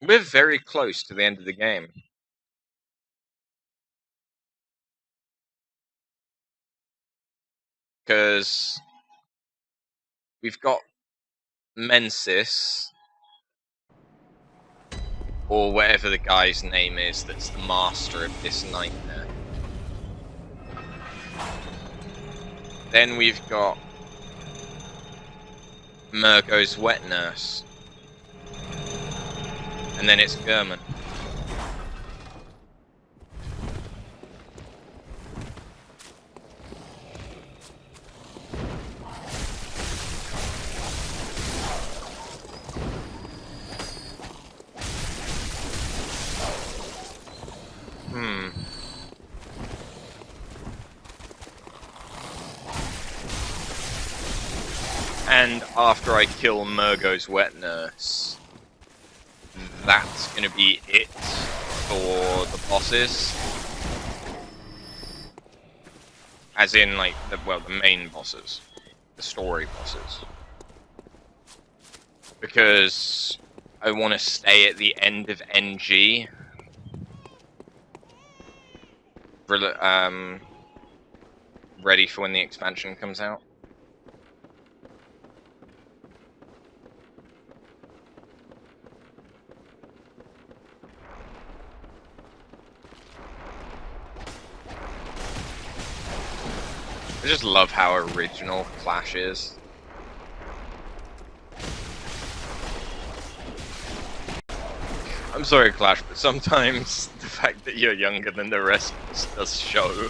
We're very close to the end of the game. Because we've got Mensis, or whatever the guy's name is that's the master of this nightmare. Then we've got Murgo's wet nurse. And then it's German. And after I kill Murgo's wet nurse, that's gonna be it for the bosses. As in, like, the main bosses. The story bosses. Because I want to stay at the end of NG. Ready for when the expansion comes out. I just love how original Clash is. I'm sorry, Clash, but sometimes the fact that you're younger than the rest does show.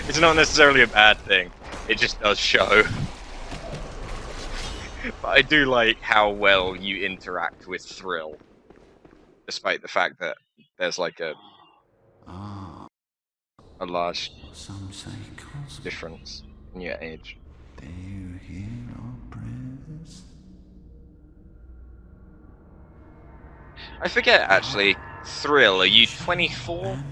It's not necessarily a bad thing, it just does show. But I do like how well you interact with Thrill, despite the fact that there's like a large difference in your age. Do you hear our prayers? I forget, actually. Thrill, are you 24?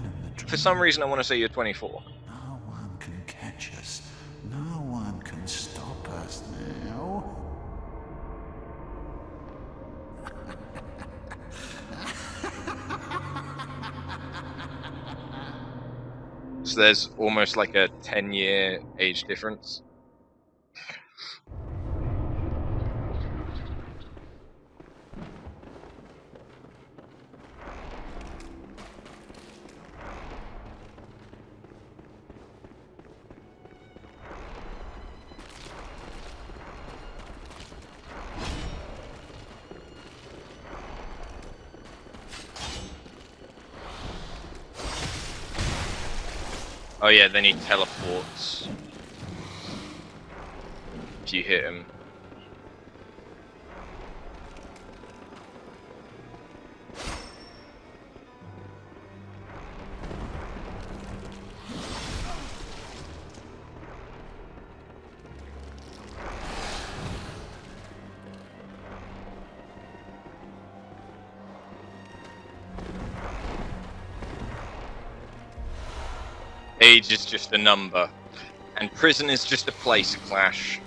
For some reason I want to say you're 24. No one can catch us. No one can stop us now. So there's almost like a 10-year age difference. Oh yeah, then he teleports if you hit him. Age is just a number, and prison is just a place, Clash.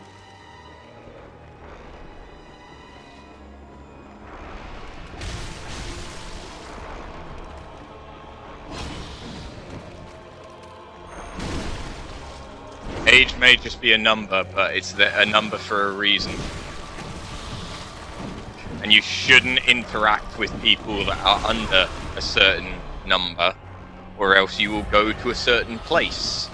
Age may just be a number, but it's a number for a reason. And you shouldn't interact with people that are under a certain number, or else you will go to a certain place.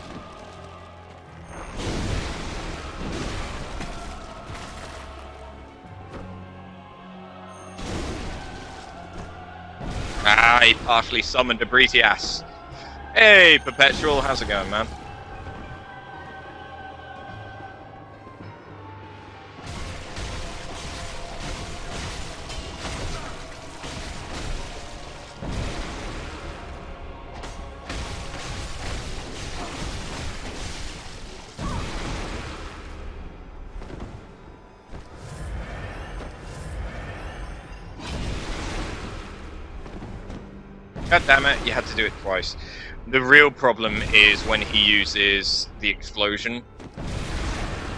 Ah, he partially summoned a breezy ass. Hey, Perpetual, how's it going, man? God damn it, you had to do it twice. The real problem is when he uses the explosion.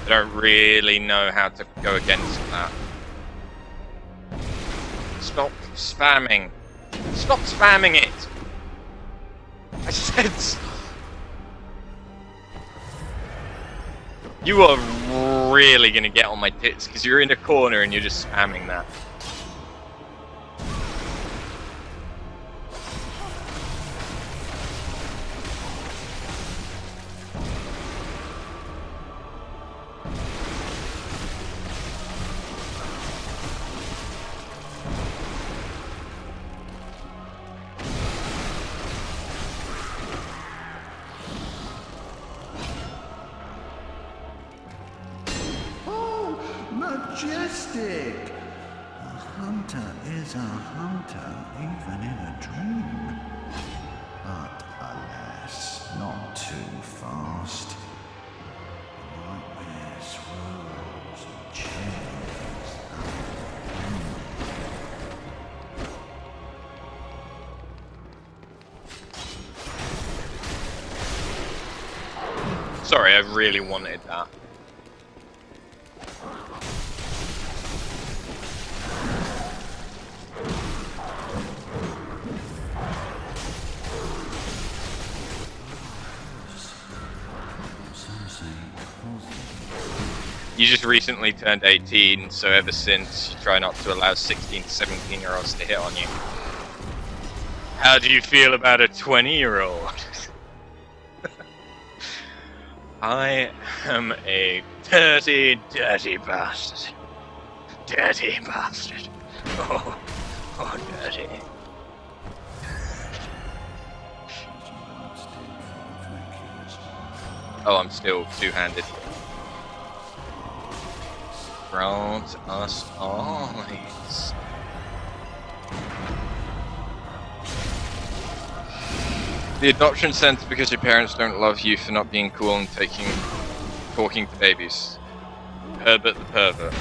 I don't really know how to go against that. Stop spamming. Stop spamming it! I said stop. You are really gonna get on my tits because you're in a corner and you're just spamming that. Majestic! A hunter is a hunter, even in a dream. But alas, not too fast. Nightmares, rules, and chains. Sorry, I really wanted that. You just recently turned 18, so ever since, you try not to allow 16 to 17-year-olds to hit on you. How do you feel about a 20-year-old? I am a dirty, dirty bastard. Dirty bastard. Oh, dirty. Oh, I'm still two-handed. Grant us eyes. The adoption center because your parents don't love you for not being cool and talking to babies. Herbert the pervert.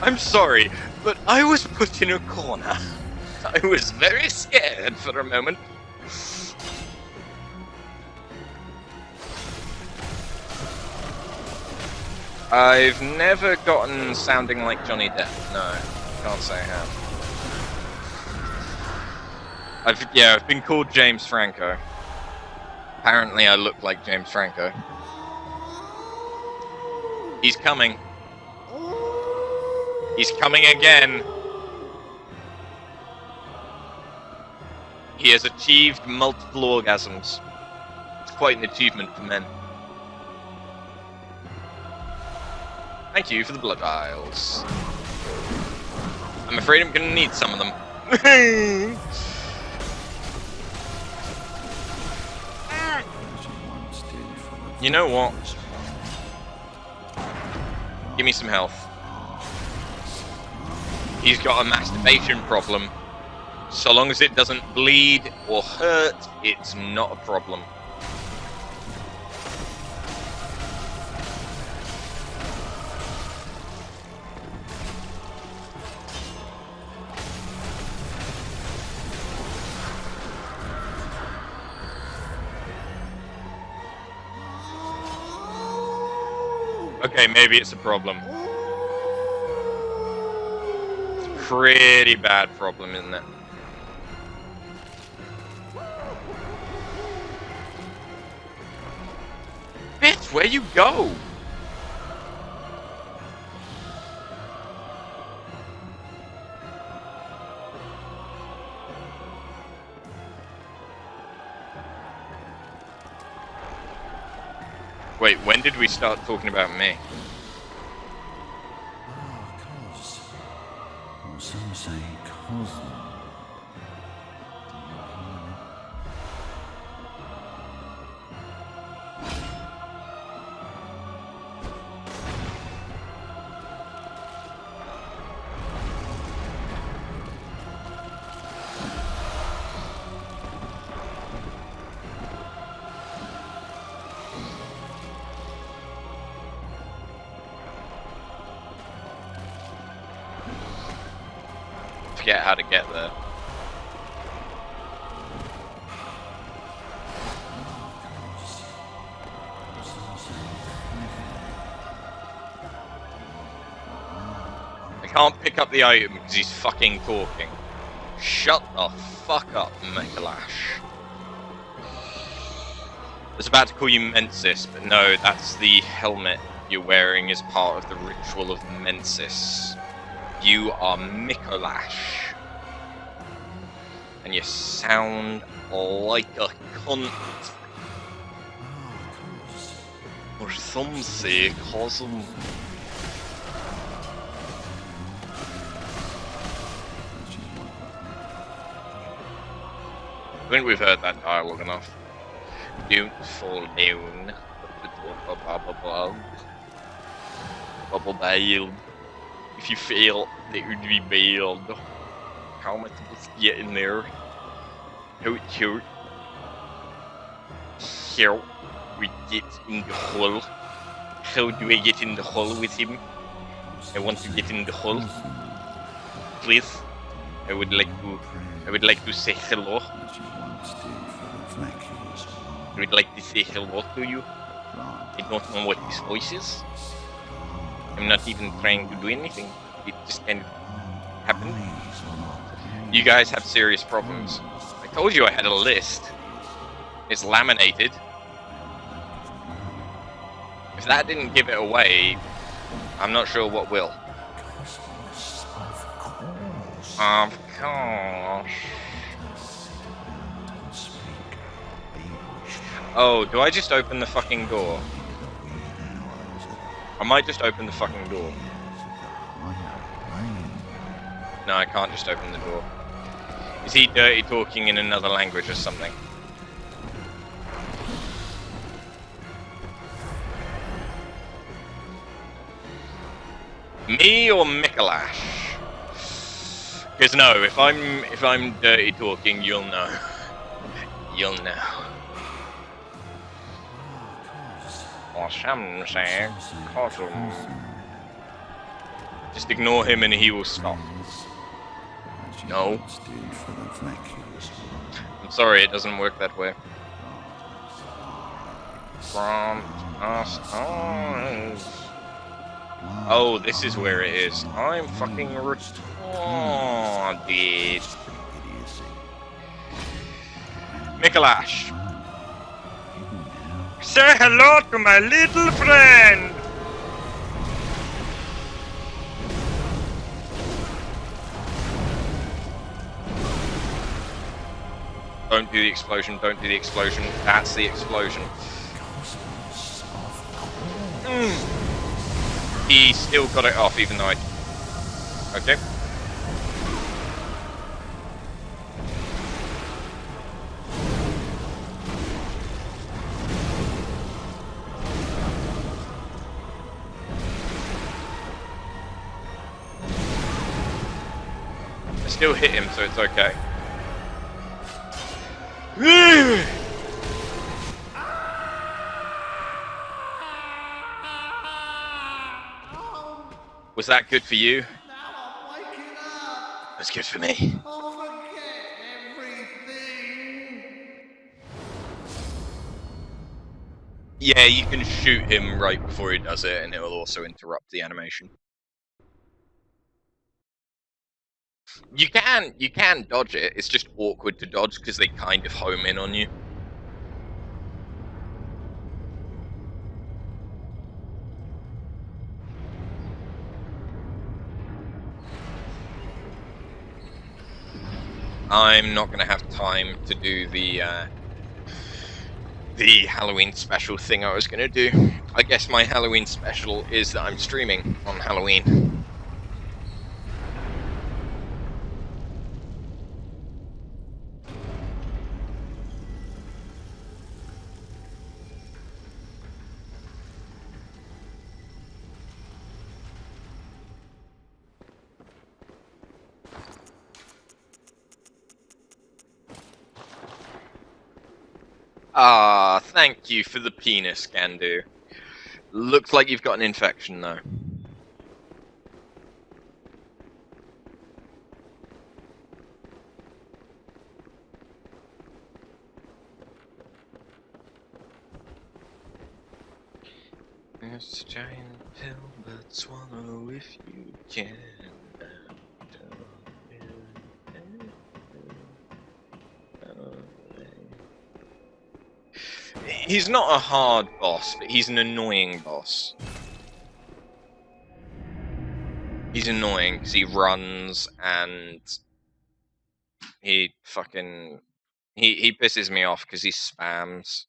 I'm sorry, but I was put in a corner. I was very scared for a moment. I've never gotten sounding like Johnny Depp. No, can't say I have. I've been called James Franco. Apparently I look like James Franco. He's coming. He's coming again. He has achieved multiple orgasms. It's quite an achievement for men. Thank you for the blood vials. I'm afraid I'm gonna need some of them. You know what? Give me some health. He's got a masturbation problem. So long as it doesn't bleed or hurt, it's not a problem. Okay, maybe it's a problem. It's a pretty bad problem, isn't it? Bitch, where you go? Wait, when did we start talking about me? Cos. Or some say Cosmo. forget how to get there. I can't pick up the item because he's fucking talking. Shut the fuck up, Mechalash. I was about to call you Mensis, but no, that's the helmet you're wearing as part of the ritual of Mensis. You are Mechalash. And you sound like a cunt. Or some say cosm. I think we've heard that dialogue enough. Don't fall down. Bubble bailed. If you fail, it would be bailed. How am I supposed to get in there? How cute. Here we get in the hole. How do I get in the hole with him? I want to get in the hole. Please. I would like to say hello. I would like to say hello to you. I don't know what this voice is. I'm not even trying to do anything. It just kind of happened. You guys have serious problems. I told you I had a list. It's laminated. If that didn't give it away, I'm not sure what will. Of course. Oh, do I just open the fucking door? I might just open the fucking door. No, I can't just open the door. Is he dirty talking in another language or something? Me or Mechalash? Because no, if I'm dirty talking, you'll know. You'll know. Or some say, cosm. Just ignore him and he will stop. No. I'm sorry, it doesn't work that way. From us. Oh, this is where it is. I'm fucking retarded. Mechalash. Say hello to my little friend! Don't do the explosion, don't do the explosion. That's the explosion. He still got it off, even though I... Okay. I still hit him, so it's okay. Was that good for you? That's good for me. Yeah, you can shoot him right before he does it, and it will also interrupt the animation. You can dodge it. It's just awkward to dodge because they kind of home in on you. I'm not going to have time to do the Halloween special thing I was going to do. I guess my Halloween special is that I'm streaming on Halloween. Ah, thank you for the penis, Gandu. Looks like you've got an infection, though. It's a giant pill, but swallow if you can. He's not a hard boss, but he's an annoying boss. He's annoying because he runs and he fucking... He pisses me off because he spams.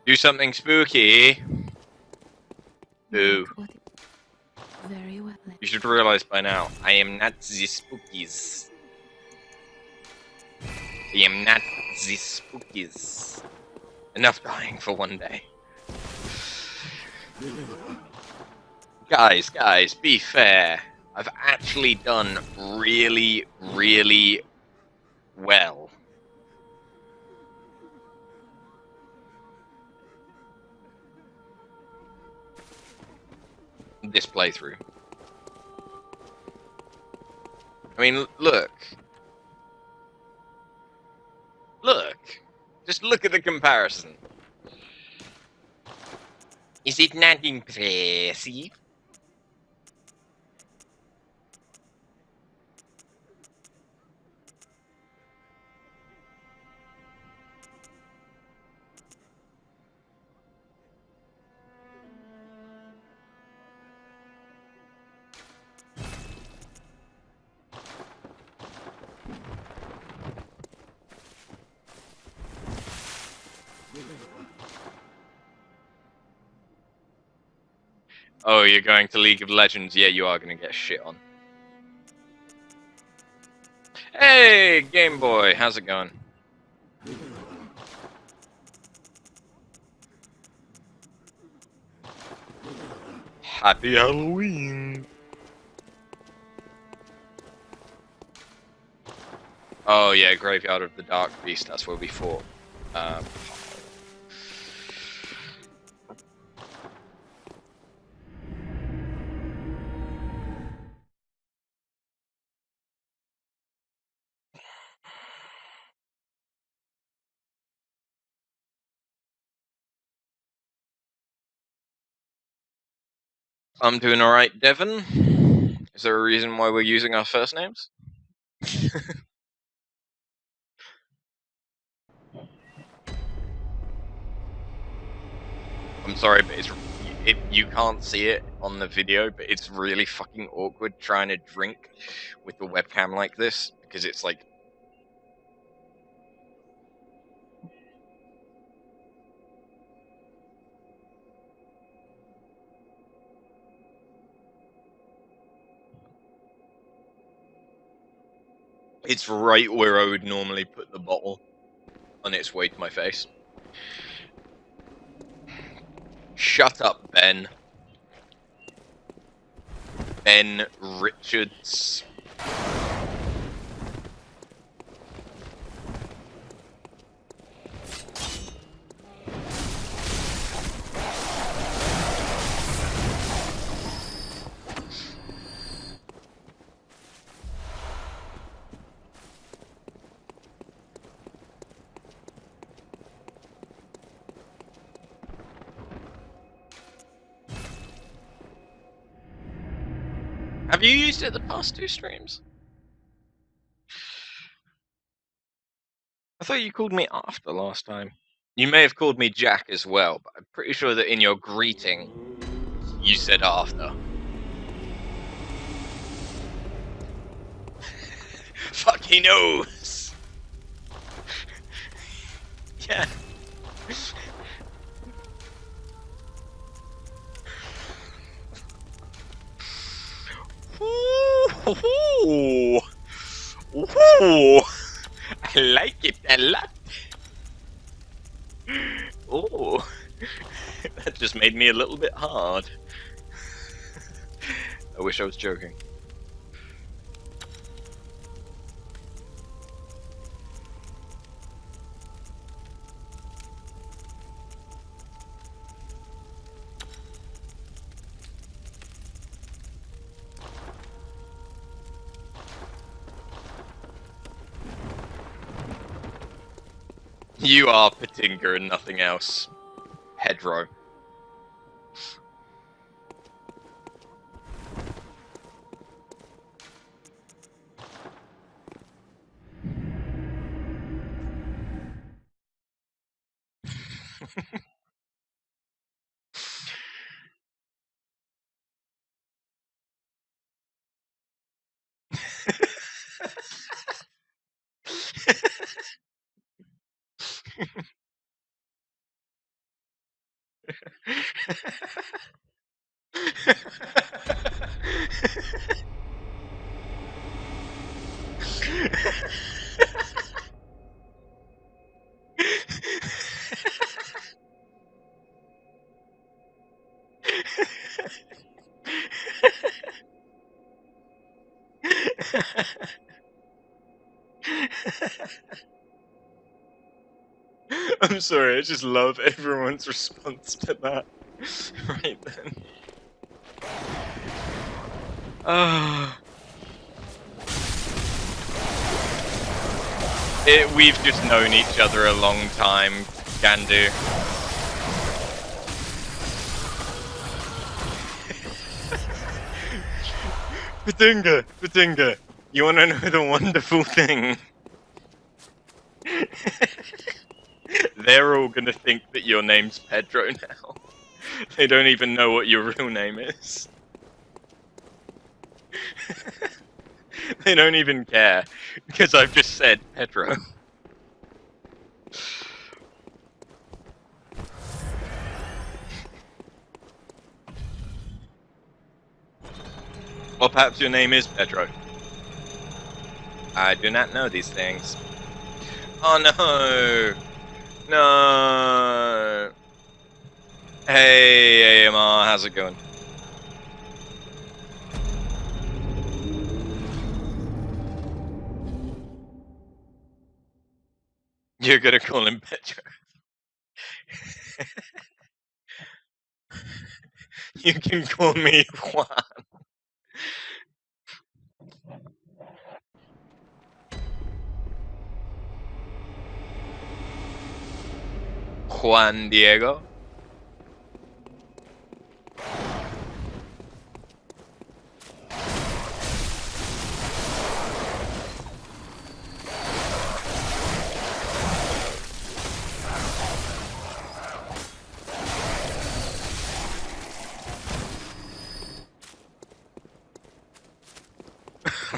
Do something spooky. Boo. Very well. You should realize by now, I am not the spookies. I am not the spookies. Enough dying for one day. Guys, be fair. I've actually done really, really well. This playthrough. I mean, look. Look. Just look at the comparison. Is it not impressive? Oh, you're going to League of Legends? Yeah, you are going to get shit on. Hey, Game Boy, how's it going? Happy Halloween! Oh yeah, Graveyard of the Dark Beast, that's where we fought. I'm doing alright, Devon. Is there a reason why we're using our first names? I'm sorry, but you can't see it on the video, but it's really fucking awkward trying to drink with the webcam like this, because it's like... It's right where I would normally put the bottle on its way to my face. Shut up, Ben. Ben Richards. Have you used it the past 2 streams? I thought you called me after last time. You may have called me Jack as well, but I'm pretty sure that in your greeting, you said after. Fuck, he knows! Yeah. Ooh. Ooh. I like it a lot. Oh, that just made me a little bit hard. I wish I was joking. You are Patinga and nothing else. Pedro. I'm sorry, I just love everyone's response to that. Right then. We've just known each other a long time, Gandu. Patinga, you wanna know the wonderful thing? They're all gonna think that your name's Pedro now. They don't even know what your real name is. They don't even care, because I've just said Pedro. Or perhaps your name is Pedro. I do not know these things. Oh no! No! Hey AMR, how's it going? You're gonna call him Pedro. You can call me Juan. Juan Diego.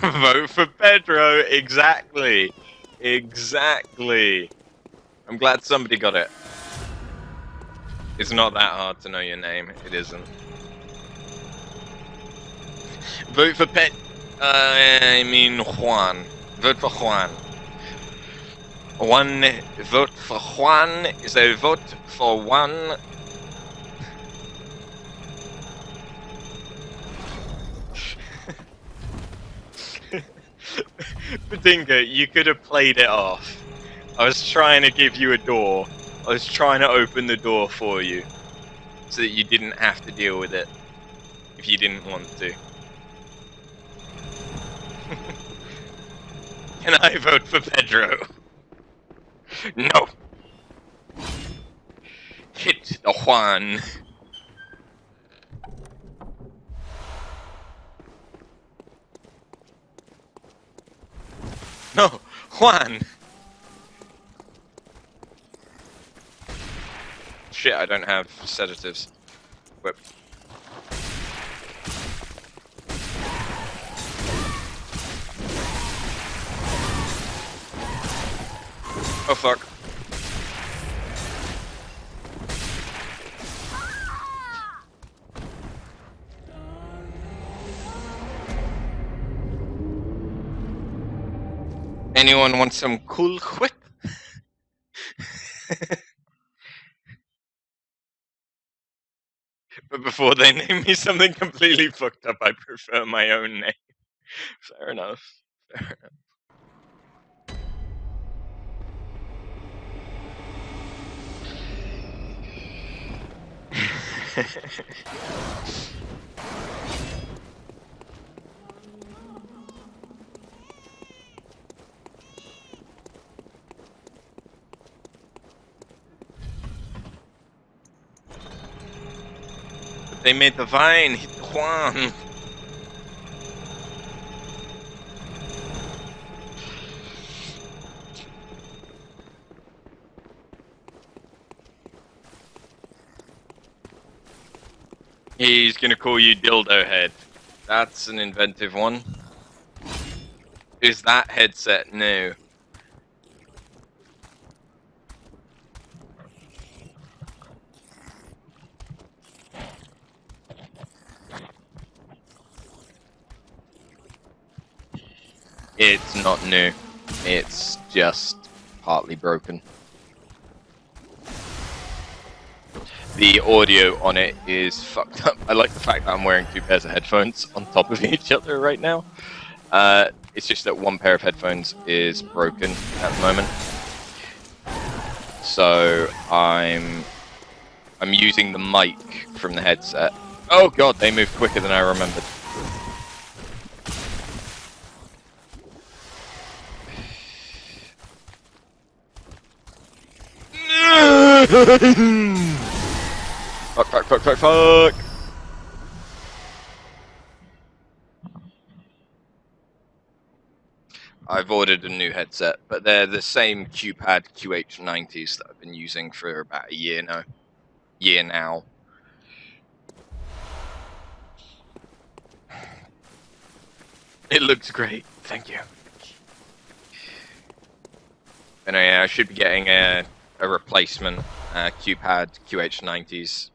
Vote for Pedro, exactly. Exactly. I'm glad somebody got it. It's not that hard to know your name, it isn't. Vote for I mean Juan. Vote for Juan. One vote for Juan is a vote for one. Badinga, you could have played it off. I was trying to give you a door. I was trying to open the door for you, so that you didn't have to deal with it, if you didn't want to. Can I vote for Pedro? No! Hit the Juan. No! Juan! Shit, I don't have sedatives. Whip. Oh fuck. Anyone want some cool whip? But before they name me something completely fucked up, I prefer my own name. Fair enough. Fair enough. they made the vine. Hit Juan. He's gonna call you Dildo Head. That's an inventive one. Is that headset new? It's not new. It's just partly broken. The audio on it is fucked up. I like the fact that I'm wearing two pairs of headphones on top of each other right now. It's just that one pair of headphones is broken at the moment. So I'm using the mic from the headset. Oh god, they moved quicker than I remembered. Fuck. I've ordered a new headset, but they're the same QPad QH90s that I've been using for about a year now. It looks great, thank you. And I should be getting a replacement QPad QH90s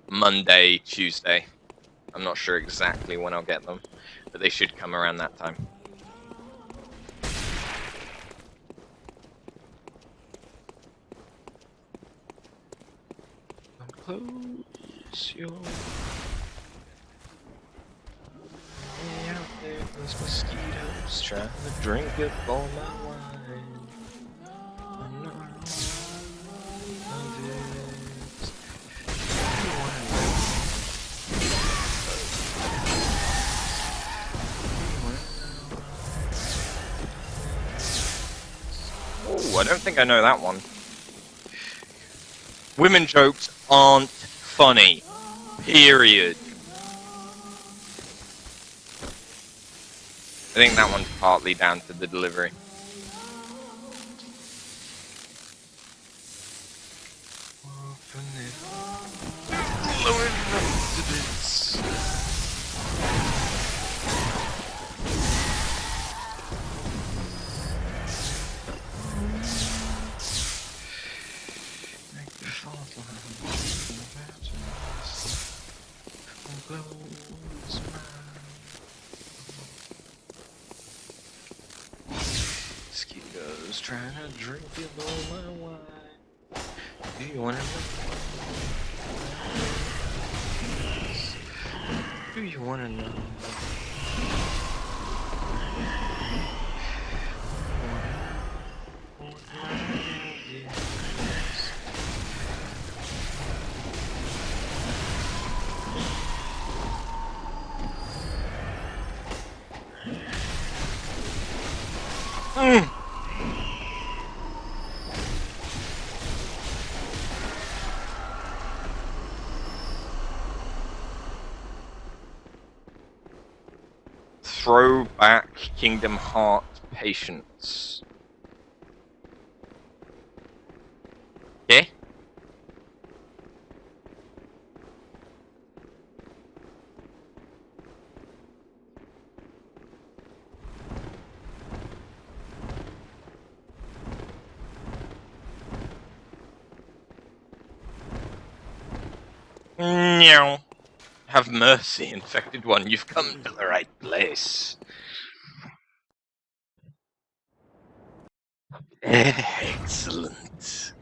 Monday, Tuesday. I'm not sure exactly when I'll get them, but they should come around that time. Close your out there, those mosquitoes trying to drink up all my wine. I'm not of it. Oh, I don't think I know that one. Women jokes aren't funny. Period. I think that one's partly down to the delivery. Mosquitoes trying to drink it all my wine. Do you want to know? Do you want to know? Throwback Kingdom Hearts patience. Okay. Meow. Have mercy, infected one. You've come to the right place. Excellent.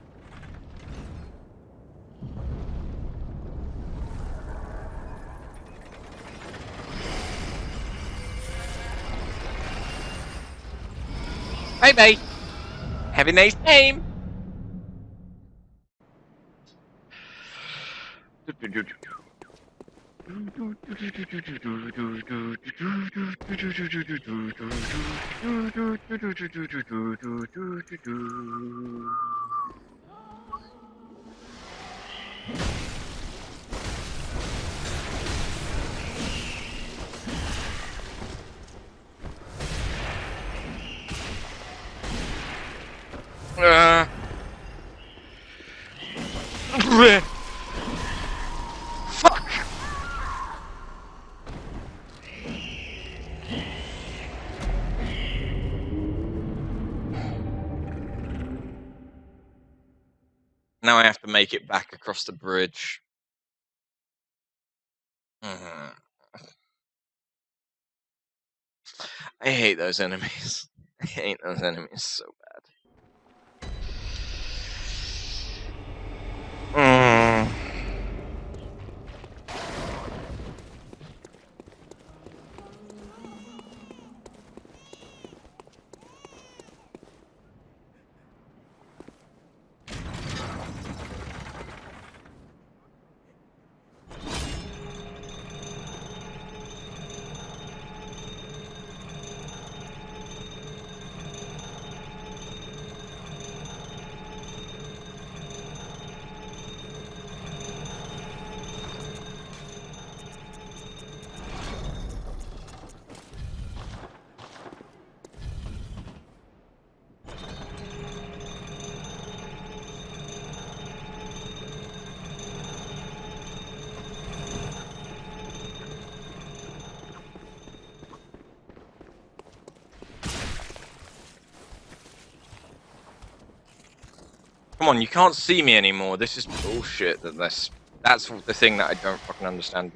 Bye-bye. Have a nice time. now I have to make it back across the bridge. I hate those enemies. I hate those enemies so bad. Come on, you can't see me anymore. This is bullshit. That's the thing that I don't fucking understand.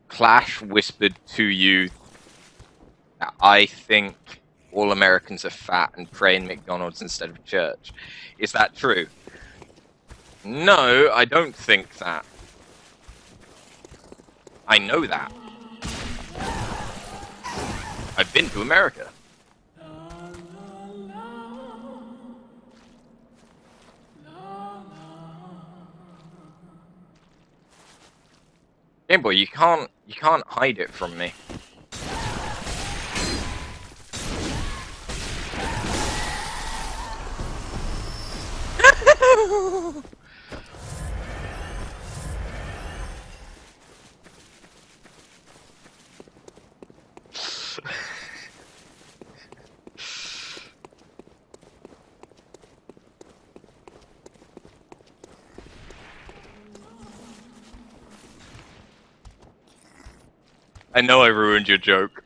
Clash whispered to you that I think all Americans are fat and pray in McDonald's instead of church. Is that true? No, I don't think that. I know that. I've been to America. Game Boy, you can't hide it from me. I know I ruined your joke.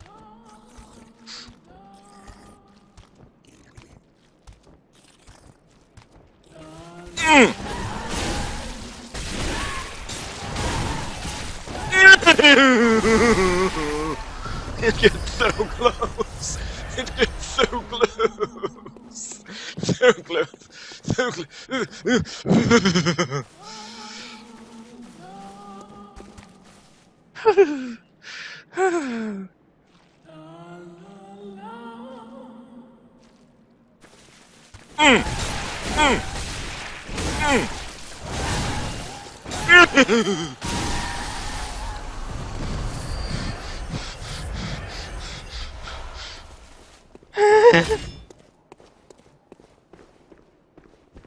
It gets so close. It gets so close. So close. So close.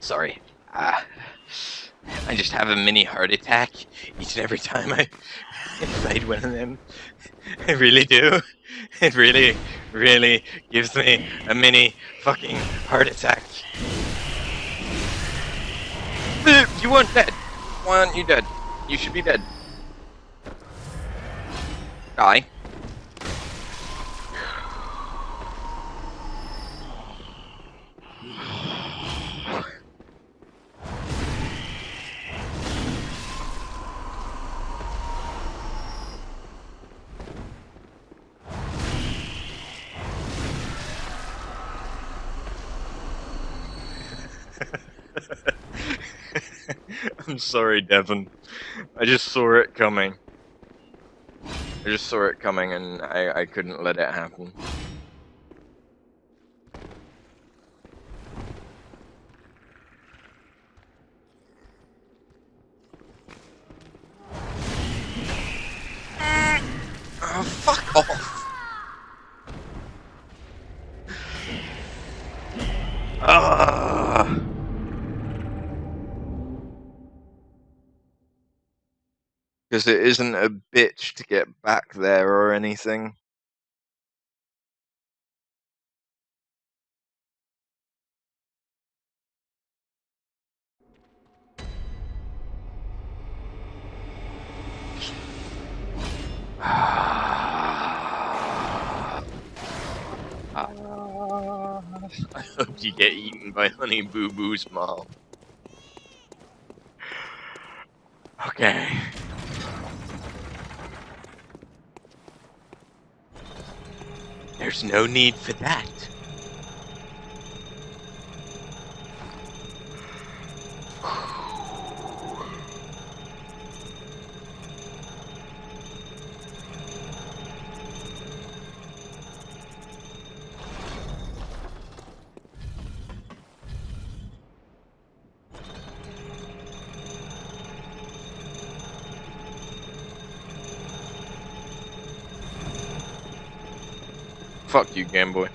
Sorry. I just have a mini heart attack each and every time I fight one of them. I really do. It really, really gives me a mini fucking heart attack. You weren't dead. Why aren't you dead? You should be dead. Die. I'm sorry, Devon. I just saw it coming. I just saw it coming and I couldn't let it happen. Oh, fuck off! Because it isn't a bitch to get back there or anything. I hope you get eaten by Honey Boo Boo's mom. Okay. There's no need for that. Fuck you, Game Boy.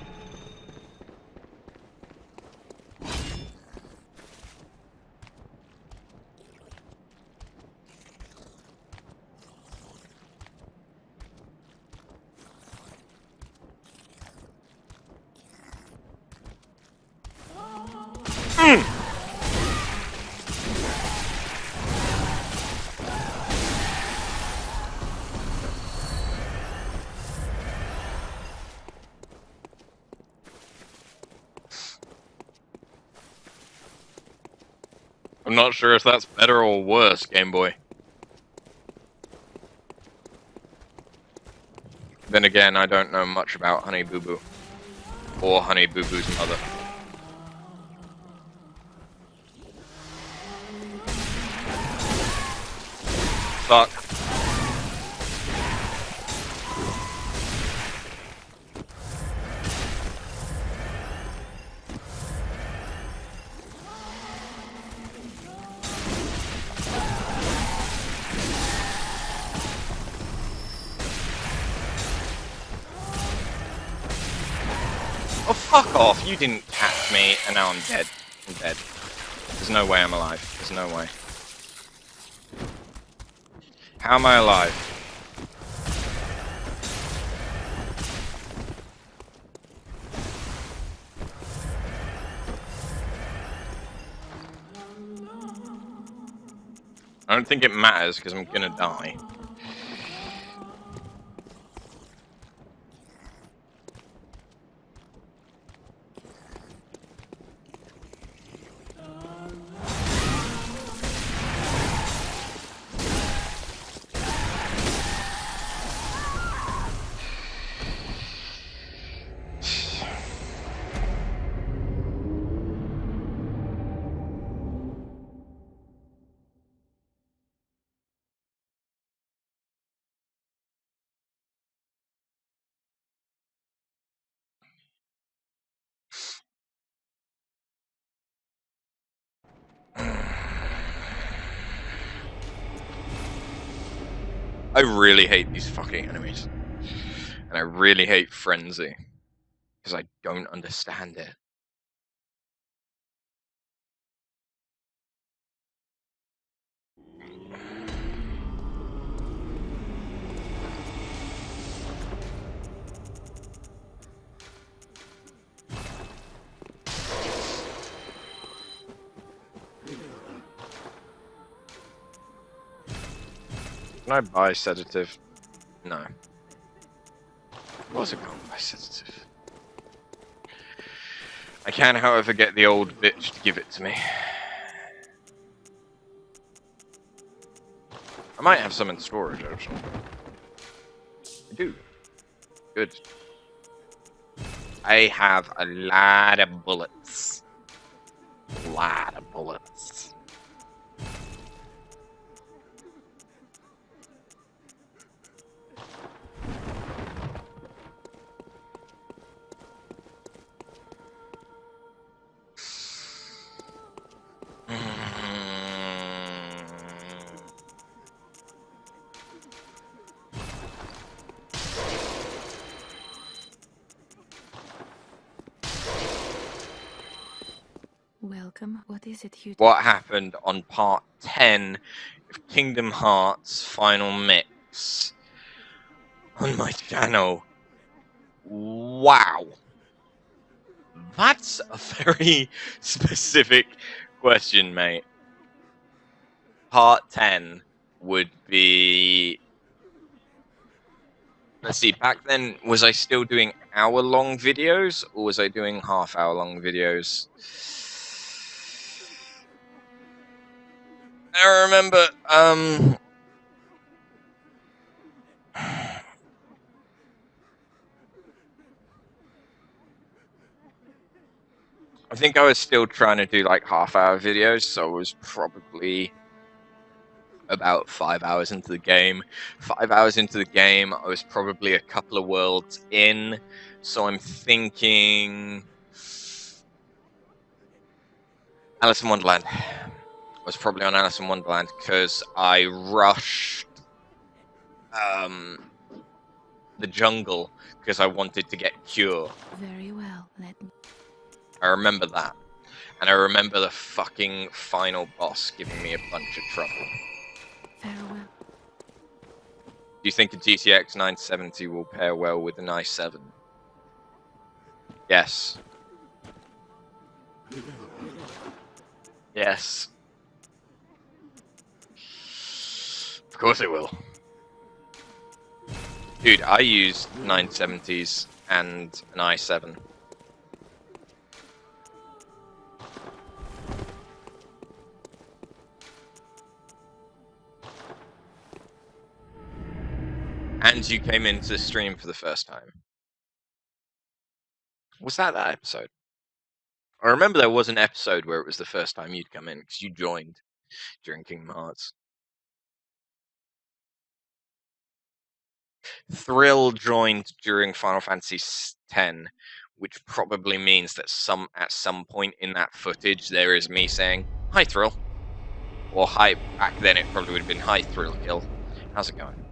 I'm not sure if that's better or worse, Game Boy. Then again, I don't know much about Honey Boo Boo. Or Honey Boo Boo's mother. Fuck. Oh, fuck off. You didn't catch me, and now I'm dead. I'm dead. There's no way I'm alive. There's no way. How am I alive? I don't think it matters, because I'm gonna die. I really hate these fucking enemies. And I really hate Frenzy. Because I don't understand it. Can I buy sedative? No. Was it gone by sedative? I can, however, get the old bitch to give it to me. I might have some in storage, actually. I do. Good. I have a lot of bullets. A lot of bullets. Welcome. What is it you... What happened on part 10 of Kingdom Hearts Final Mix on my channel? Wow. That's a very specific question, mate. Part 10 would be Let's see, back then, was I still doing hour-long videos, or was I doing half-hour-long videos? I remember, I think I was still trying to do, like, half-hour videos, so I was probably about 5 hours into the game. 5 hours into the game, I was probably a couple of worlds in, so I'm thinking Alice in Wonderland. I was probably on Alice in Wonderland because I rushed the jungle because I wanted to get Cure. Very well, let me. I remember that. And I remember the fucking final boss giving me a bunch of trouble. Farewell. Do you think a GTX 970 will pair well with an i7? Yes. Yes. Of course it will. Dude, I use 970s and an i7. And you came into the stream for the first time. Was that episode? I remember there was an episode where it was the first time you'd come in, because you joined during Kingdom Hearts. Thrill joined during Final Fantasy X, which probably means that at some point in that footage there is me saying, "Hi, Thrill." Or hi, back then it probably would have been, "Hi, Thrill Kill. How's it going?"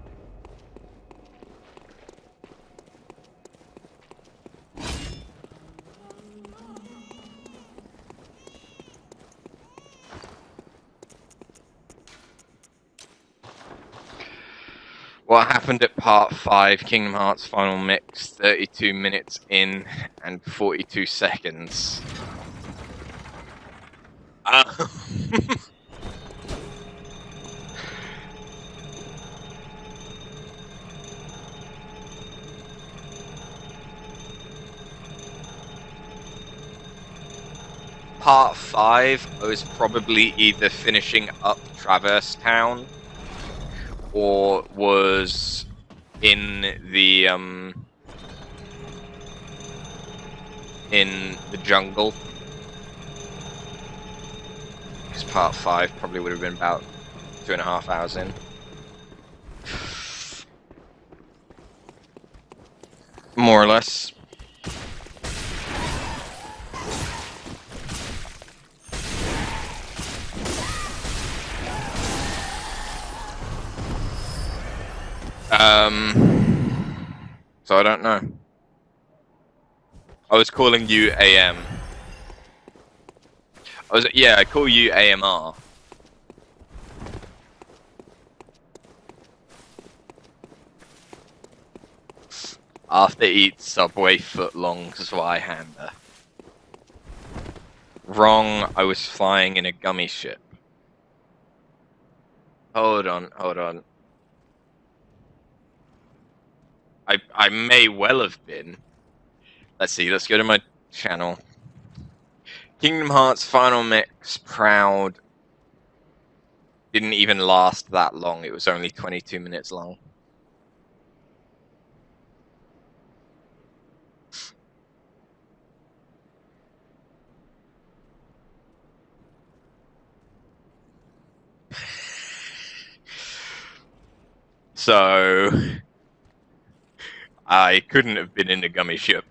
What happened at part 5, Kingdom Hearts Final Mix, 32 minutes in and 42 seconds. Part 5, I was probably either finishing up Traverse Town or was in the jungle. Because part 5 probably would have been about 2.5 hours in. More or less. So I don't know. I was calling you AM. I call you AMR. After eat Subway footlong Zweihander. Wrong, I was flying in a gummy ship. Hold on. I may well have been. Let's see, let's go to my channel. Kingdom Hearts Final Mix Proud didn't even last that long. It was only 22 minutes long. So I couldn't have been in the gummy ship.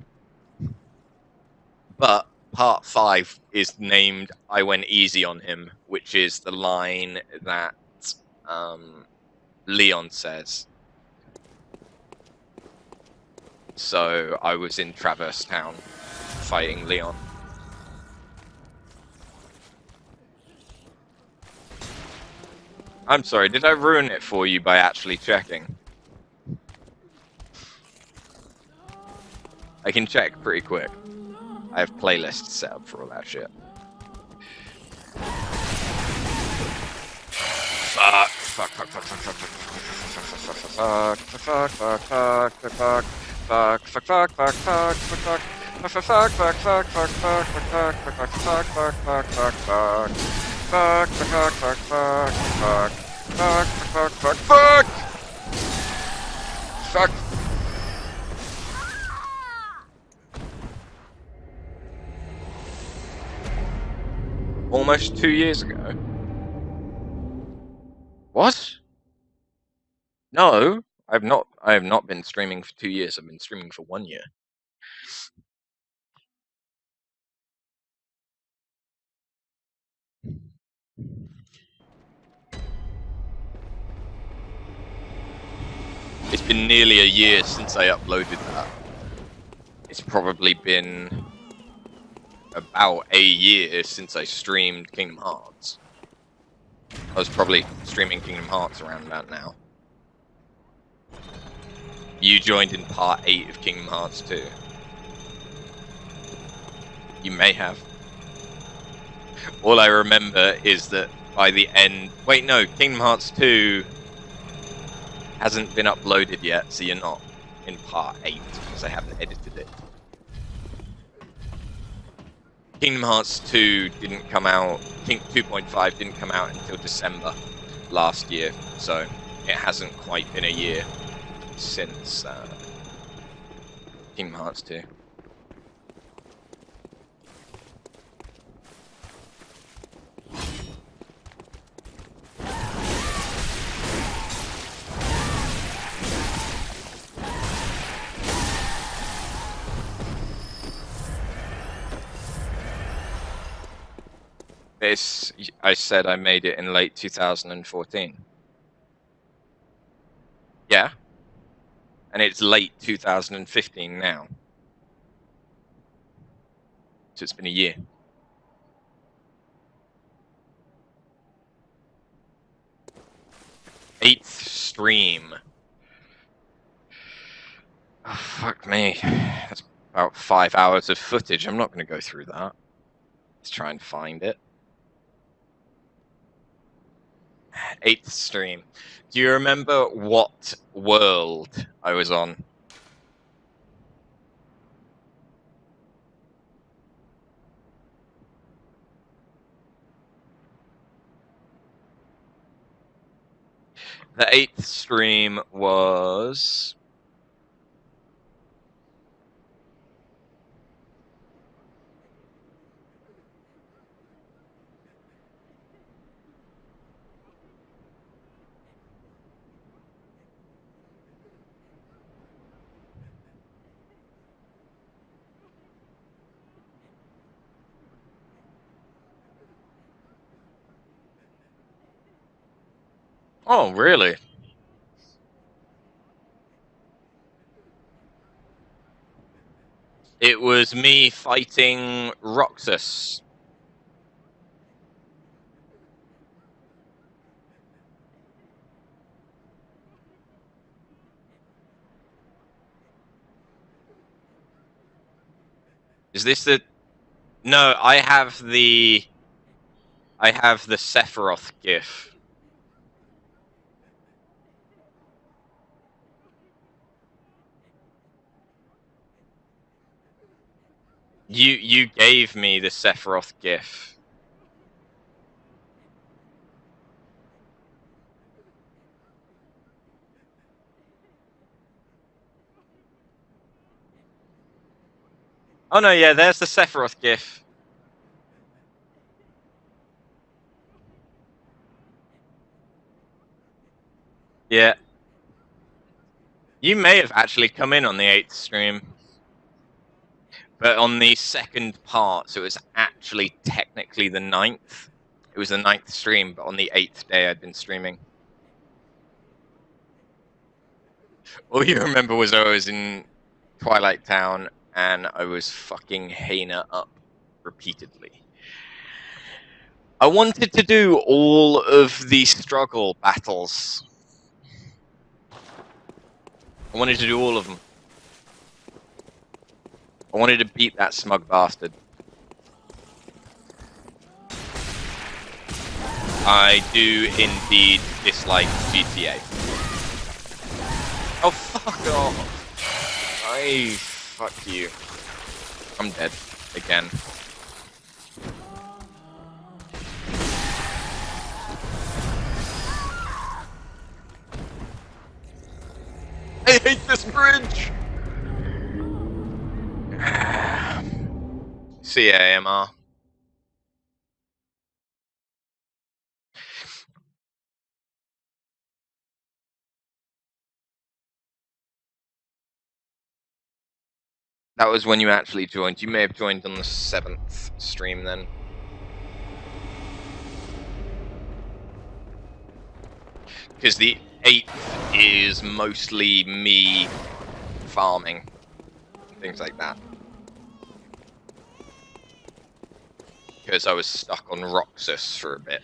But part 5 is named "I Went Easy on Him," which is the line that Leon says. So I was in Traverse Town fighting Leon. I'm sorry, did I ruin it for you by actually checking? I can check pretty quick. I have playlists set up for all that shit. Fuck. Almost 2 years ago. What? No, I have not been streaming for 2 years. I've been streaming for 1 year. It's been nearly a year since I uploaded that. It's probably been about a year since I streamed Kingdom Hearts. I was probably streaming Kingdom Hearts around about now. You joined in part 8 of Kingdom Hearts 2. You may have. All I remember is that by the end... Wait, no, Kingdom Hearts 2 hasn't been uploaded yet, so you're not in part 8, because I haven't edited it. Kingdom Hearts 2 didn't come out... 2.5 didn't come out until December last year, so it hasn't quite been a year since Kingdom Hearts 2. I said I made it in late 2014. Yeah. And it's late 2015 now. So it's been a year. Eighth stream. Oh, fuck me. That's about 5 hours of footage. I'm not going to go through that. Let's try and find it. 8th stream. Do you remember what world I was on? The 8th stream was... Oh, really? It was me fighting Roxas. Is this the... No, I have the Sephiroth GIF. You gave me the Sephiroth GIF. Oh no, yeah, there's the Sephiroth GIF. Yeah. You may have actually come in on the 8th stream. But on the second part, so it was actually technically the 9th. It was the 9th stream, but on the 8th day I'd been streaming. All you remember was I was in Twilight Town and I was fucking Hana up repeatedly. I wanted to do all of the struggle battles. I wanted to do all of them. I wanted to beat that smug bastard. I do indeed dislike GTA. Oh, fuck off! Fuck you. I'm dead. Again. I hate this bridge! CAMR. That was when you actually joined. You may have joined on the 7th stream then. Because the 8th is mostly me farming. Things like that. Because I was stuck on Roxas for a bit.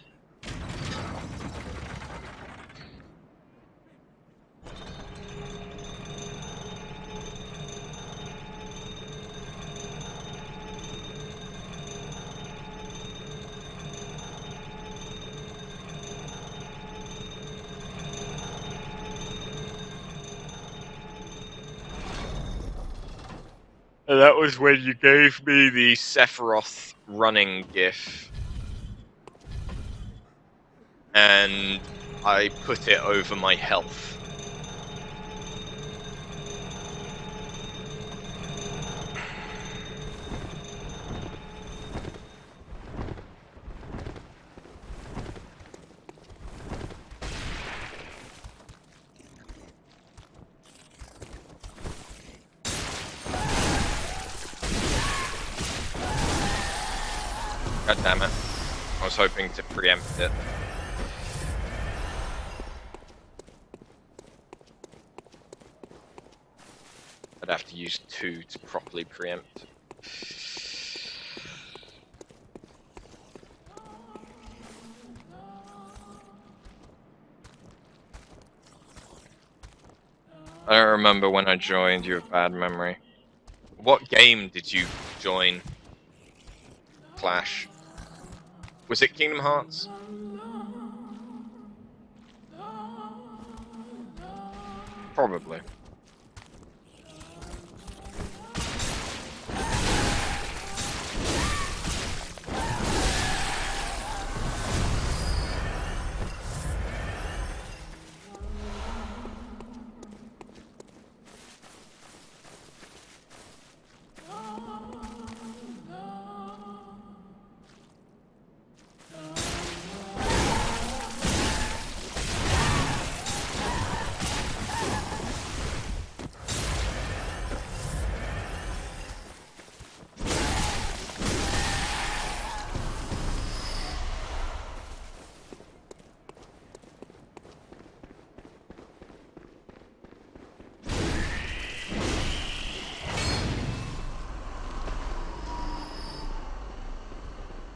And that was when you gave me the Sephiroth running gif. And I put it over my health. God damn it. I was hoping to preempt it. I'd have to use 2 to properly preempt. I don't remember when I joined, you have bad memory. What game did you join? Clash. Was it Kingdom Hearts? Probably.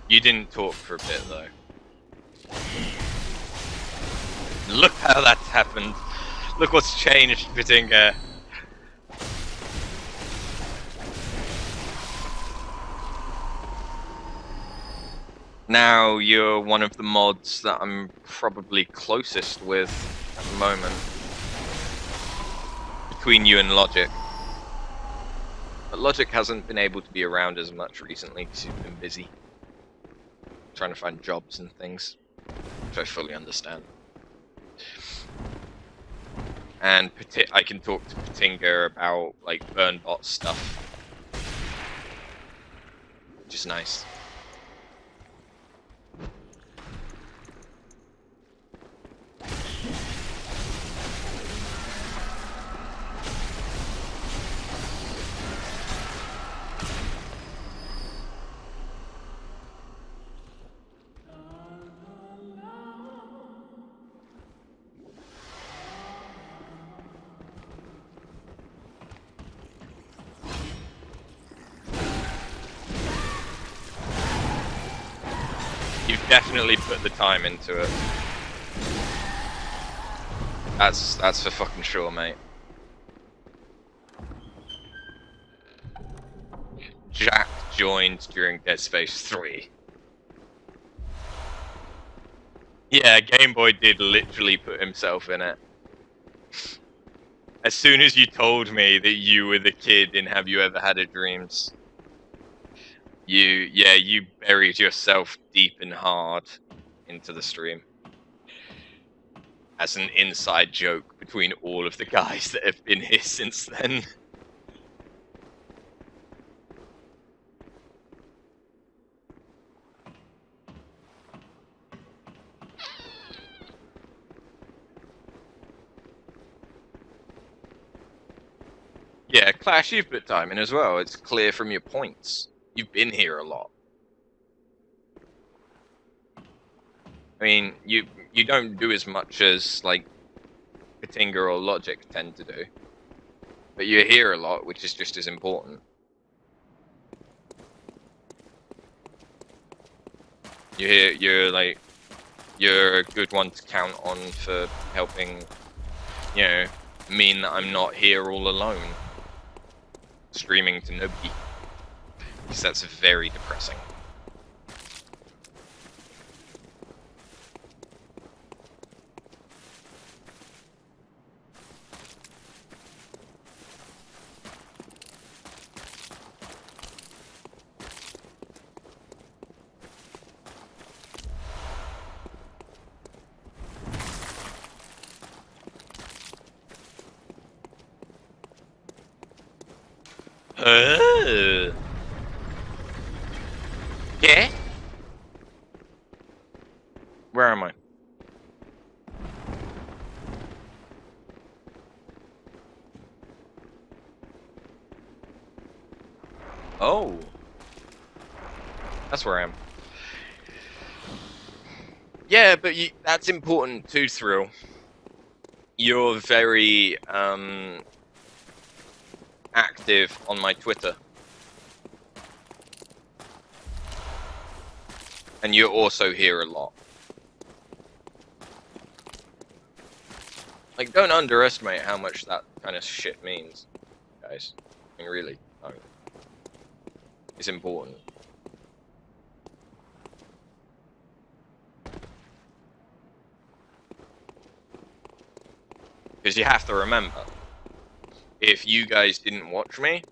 You didn't talk for a bit though. Look how that's happened. Look what's changed, Batinga. Now you're one of the mods that I'm probably closest with at the moment. Between you and Logic. But Logic hasn't been able to be around as much recently because he's been busy. Trying to find jobs and things. Which I fully understand. And I can talk to Patinga about like Burnbot stuff. Which is nice. You've definitely put the time into it. That's for fucking sure, mate. Jack joined during Dead Space 3. Yeah, Game Boy did literally put himself in it. As soon as you told me that you were the kid in Have You Ever Had a Dreams, you buried yourself deep and hard into the stream. As an inside joke between all of the guys that have been here since then. Yeah, Clash, you've put time in as well. It's clear from your points. You've been here a lot. I mean, you don't do as much as, like, Katinga or Logic tend to do. But you're here a lot, which is just as important. You're a good one to count on for helping, you know, mean that I'm not here all alone. Streaming to nobody. Because that's very depressing. Yeah? Where am I? Oh. That's where I am. Yeah, but that's important too, Thrill. You're very, active on my Twitter. And you're also here a lot. Like, don't underestimate how much that kind of shit means, guys. I mean, really, don't. It's important. Because you have to remember, if you guys didn't watch me,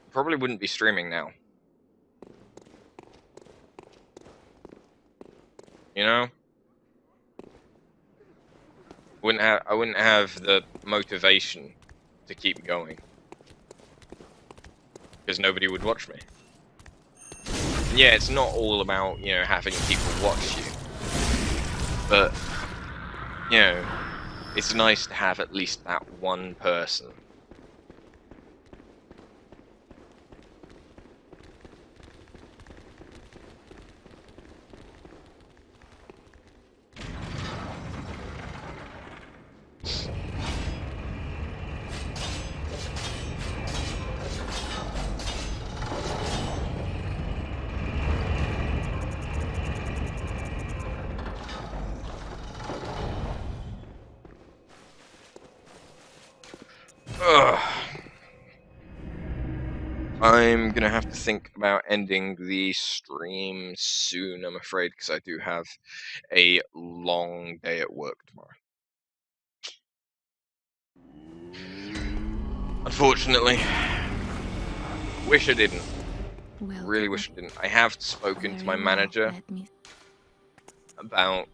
probably wouldn't be streaming now. You know? I wouldn't have the motivation to keep going. Because nobody would watch me. And yeah, it's not all about, you know, having people watch you. But, you know, it's nice to have at least that one person. Ugh. I'm gonna have to think about ending the stream soon, I'm afraid, because I do have a long day at work tomorrow. Unfortunately. Wish I didn't. Well, Really wish I didn't. I have spoken to my manager about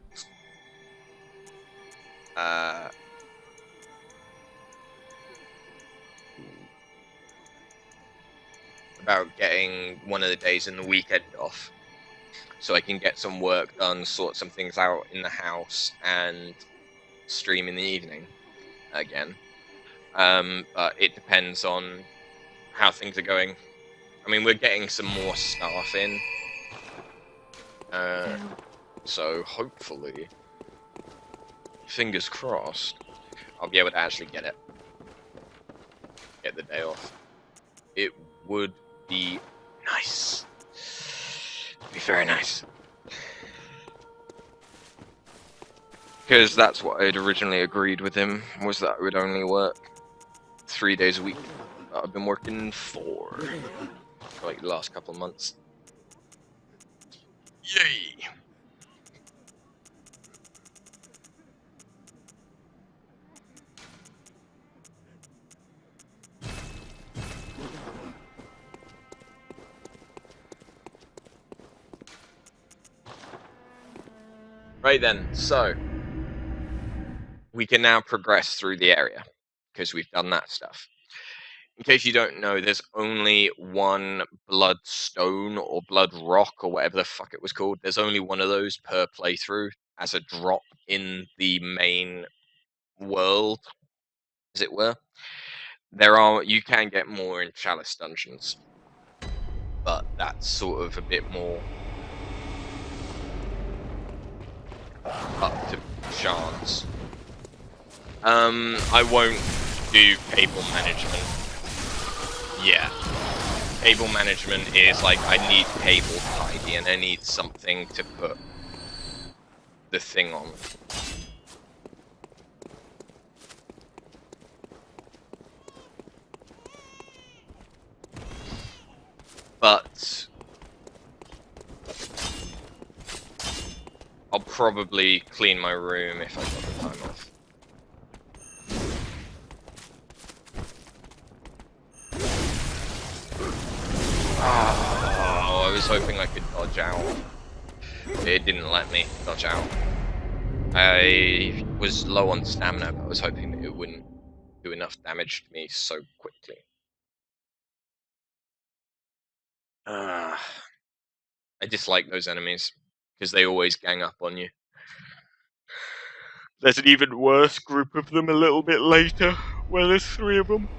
getting one of the days in the weekend off, so I can get some work done, sort some things out in the house, and stream in the evening again. But it depends on how things are going. I mean, we're getting some more staff in, so hopefully, fingers crossed, I'll be able to actually get the day off. It would be nice. It'd be very nice. Because that's what I had originally agreed with him, was that I would only work 3 days a week. But I've been working 4 for like the last couple of months. Yay! Right then, so we can now progress through the area because we've done that stuff. In case you don't know, there's only one bloodstone or blood rock or whatever the fuck it was called. There's only one of those per playthrough as a drop in the main world, as it were. You can get more in Chalice dungeons, but that's sort of a bit more up to chance. I won't do cable management. Yeah. Cable management is like, I need cable tidy and I need something to put the thing on. But I'll probably clean my room if I got the time off. Oh, I was hoping I could dodge out. It didn't let me dodge out. I was low on stamina, but I was hoping that it wouldn't do enough damage to me so quickly. I dislike those enemies, because they always gang up on you. There's an even worse group of them a little bit later, where there's 3 of them.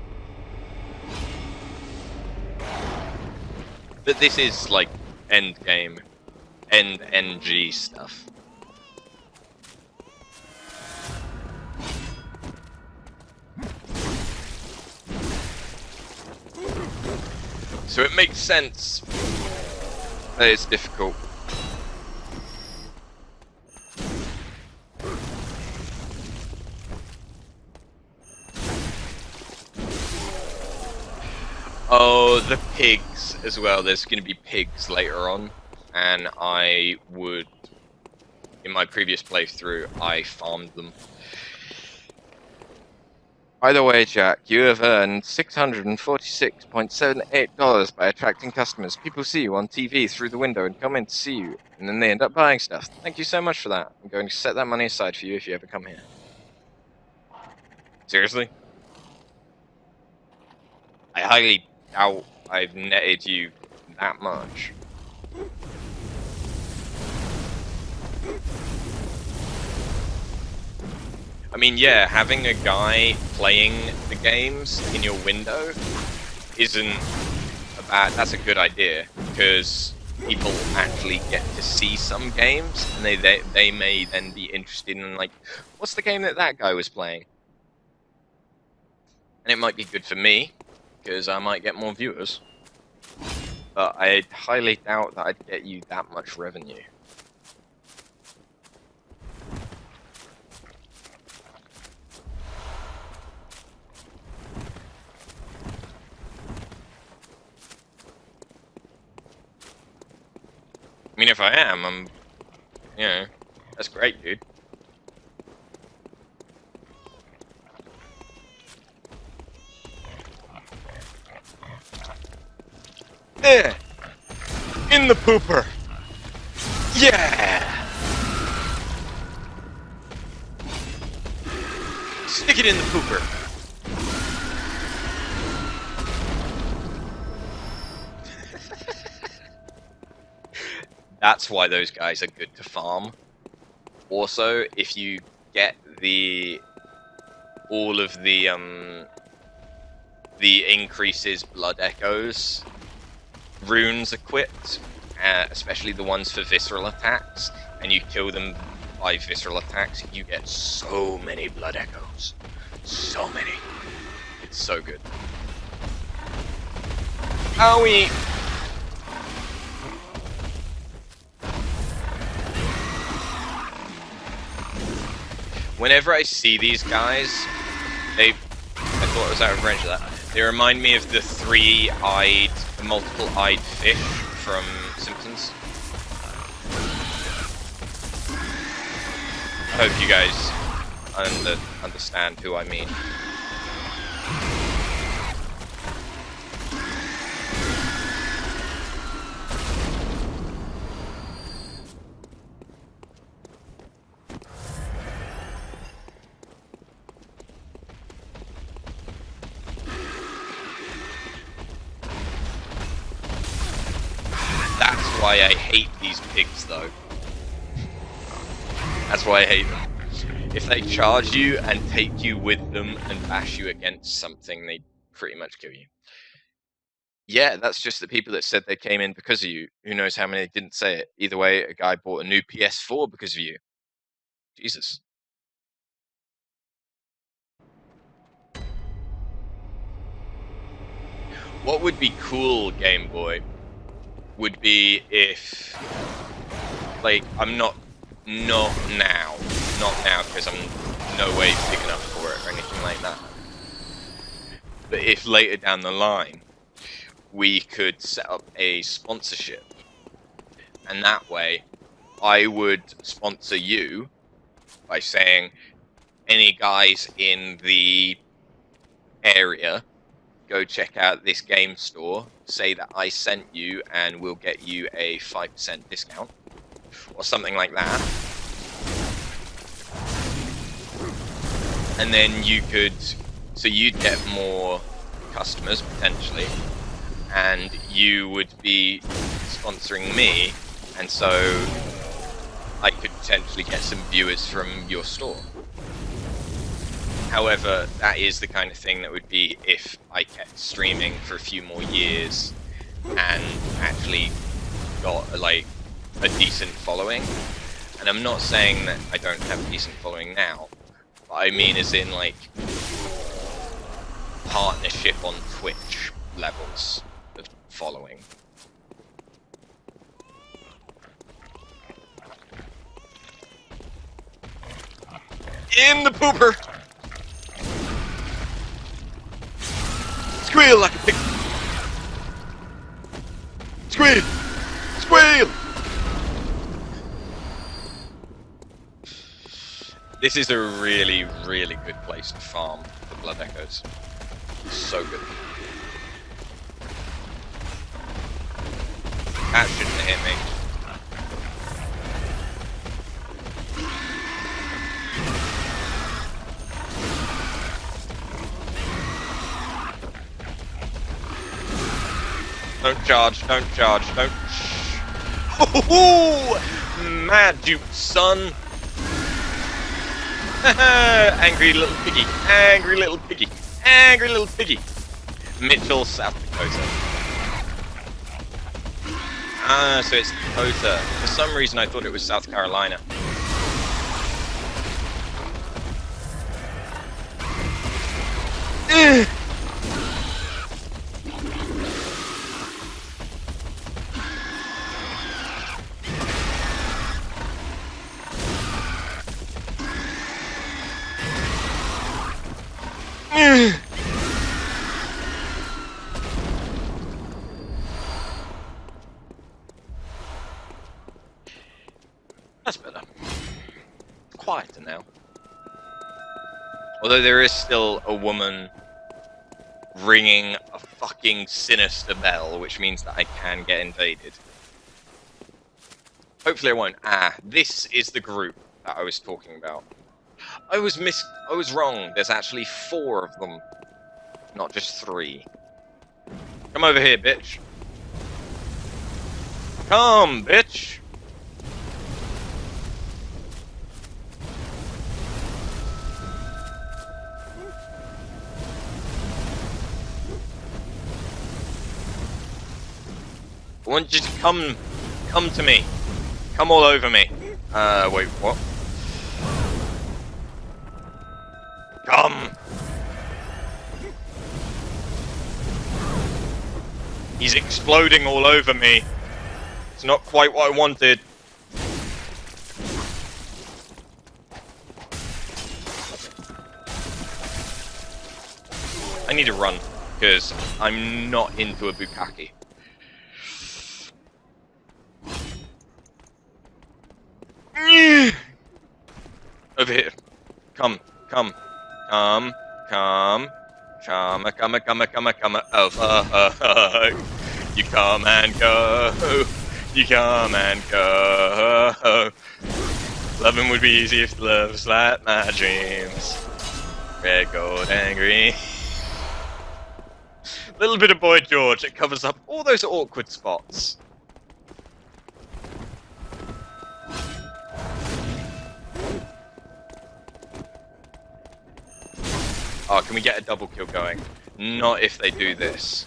But this is like end game, end NG stuff. So it makes sense that it's difficult. Oh, the pigs as well. There's going to be pigs later on, and I would, in my previous playthrough, I farmed them. By the way, Jack, you have earned $646.78 by attracting customers. People see you on TV through the window and come in to see you, and then they end up buying stuff. Thank you so much for that. I'm going to set that money aside for you if you ever come here. Seriously? I highly doubt I've netted you that much. I mean, yeah, having a guy playing the games in your window isn't a bad, that's a good idea, because people actually get to see some games, and they may then be interested in, like, what's the game that guy was playing? And it might be good for me, because I might get more viewers, but I highly doubt that I'd get you that much revenue. I mean, if I am, you know, that's great, dude. In the pooper! Yeah! Stick it in the pooper! That's why those guys are good to farm. Also, if you get all of the increases blood echoes runes equipped, especially the ones for visceral attacks, and you kill them by visceral attacks, you get so many blood echoes. So many. It's so good. Owie! Whenever I see these guys, I thought I was out of range of that. They remind me of the multiple-eyed fish from Simpsons. hope you guys understand who I mean. That's why I hate these pigs, though. That's why I hate them. If they charge you and take you with them and bash you against something, they pretty much kill you. Yeah, that's just the people that said they came in because of you. Who knows how many didn't say it. Either way, a guy bought a new PS4 because of you. Jesus. What would be cool, Game Boy, would be if, like, I'm not now, because I'm no way big enough for it or anything like that. But if later down the line, we could set up a sponsorship, and that way, I would sponsor you by saying, any guys in the area, go check out this game store, say that I sent you, and we'll get you a 5% discount, or something like that. And then you could, so you'd get more customers, potentially, and you would be sponsoring me, and so I could potentially get some viewers from your store. However, that is the kind of thing that would be if I kept streaming for a few more years and actually got like a decent following. And I'm not saying that I don't have a decent following now, but I mean as in like partnership on Twitch levels of following. In the pooper! Squeal like a pig! Squeal! Squeal! This is a really, really good place to farm the Blood Echoes. So good. That shouldn't have hit me. Don't charge, don't charge, don't. Oh, mad dupe, son. Angry little piggy, angry little piggy, angry little piggy. Mitchell, South Dakota. Ah, so it's Dakota. For some reason I thought it was South Carolina. That's better. Quieter now. Although there is still a woman ringing a fucking sinister bell, which means that I can get invaded. Hopefully I won't. Ah, this is the group that I was talking about. I was wrong. There's actually 4 of them, not just 3. Come over here, bitch. Come, bitch. I want you to come to me. Come all over me. Wait, what? Come! He's exploding all over me. It's not quite what I wanted. I need to run, because I'm not into a bukkake. over here. Come. Come, come, come, over. You come and go. You come and go. Loving would be easy if love was like my dreams. Red, gold, and green. Little bit of Boy George, it covers up all those awkward spots. Oh, can we get a double kill going? Not if they do this.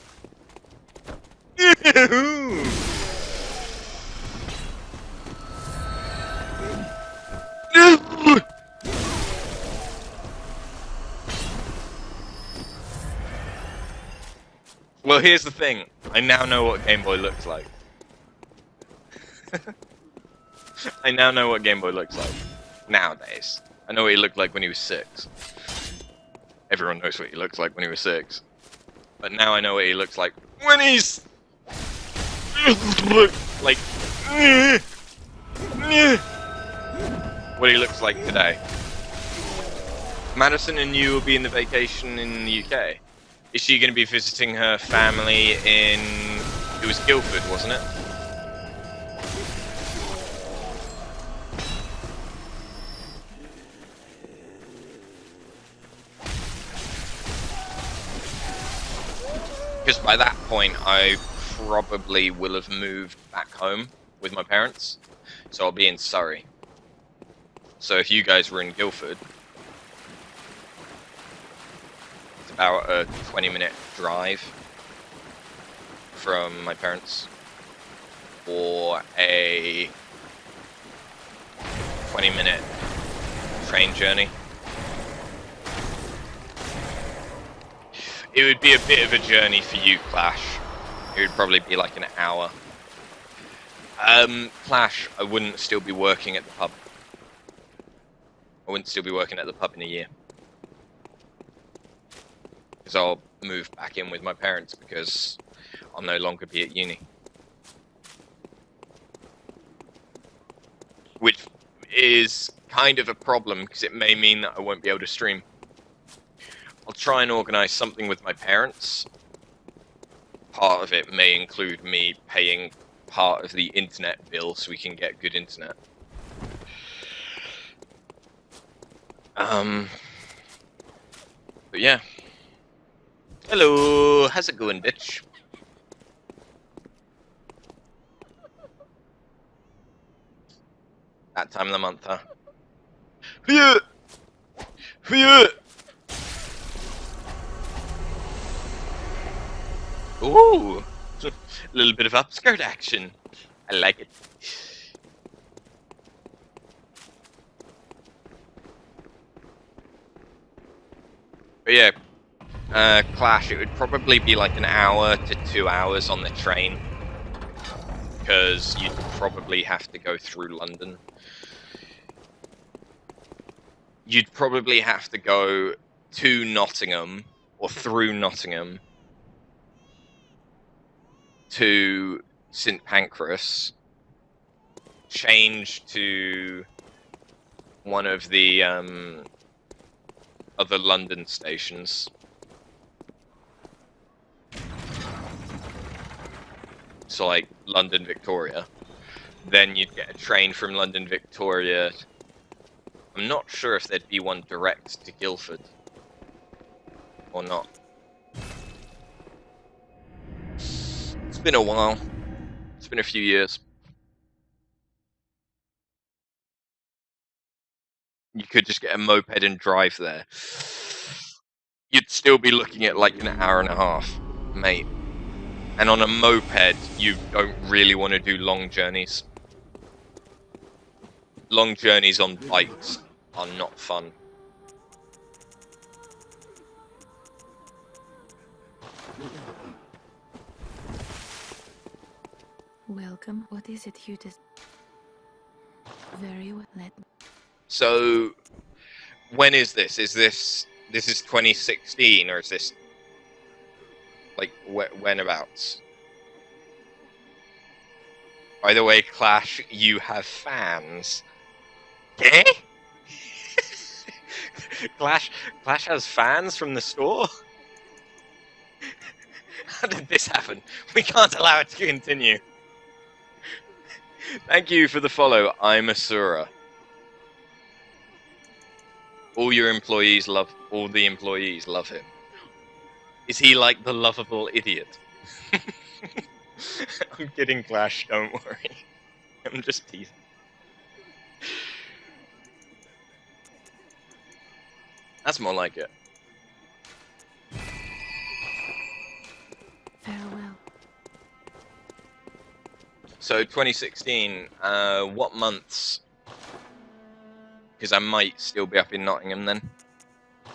Well, here's the thing. I now know what Game Boy looks like. I now know what Game Boy looks like. Nowadays. I know what he looked like when he was 6. Everyone knows what he looks like when he was 6. But now I know what he looks like when he's... like... what he looks like today. Madison and you will be in the vacation in the UK. Is she going to be visiting her family in... It was Guildford, wasn't it? Because by that point, I probably will have moved back home with my parents. So I'll be in Surrey. So if you guys were in Guildford, it's about a 20-minute drive from my parents. Or a 20-minute train journey. It would be a bit of a journey for you, Clash. It would probably be like an hour. Clash, I wouldn't still be working at the pub. I wouldn't still be working at the pub in a year. Because I'll move back in with my parents because I'll no longer be at uni. Which is kind of a problem because it may mean that I won't be able to stream. I'll try and organise something with my parents. Part of it may include me paying part of the internet bill so we can get good internet. But yeah. Hello, how's it going, bitch? That time of the month, huh? Phew! Phew! Ooh! A little bit of upskirt action. I like it. But yeah, Clash, it would probably be like an hour to 2 hours on the train. Because you'd probably have to go through London. You'd probably have to go to Nottingham, or through Nottingham, to St Pancras, change to one of the other London stations, so like London Victoria, then you'd get a train from London Victoria. I'm not sure if there'd be one direct to Guildford or not. It's been a while. It's been a few years. You could just get a moped and drive there. You'd still be looking at like an hour and a half, mate. And on a moped, you don't really want to do long journeys. Long journeys on bikes are not fun. Welcome. What is it you just... Very well. Let me... So, when is this? Is this is 2016, or is this like whenabouts? By the way, Clash, you have fans. Okay? Clash has fans from the store? How did this happen? We can't allow it to continue. Thank you for the follow, I'm Asura. All the employees love him. Is he like the lovable idiot? I'm kidding, Clash, don't worry. I'm just teasing. That's more like it. Farewell. So 2016, what months? Because I might still be up in Nottingham then.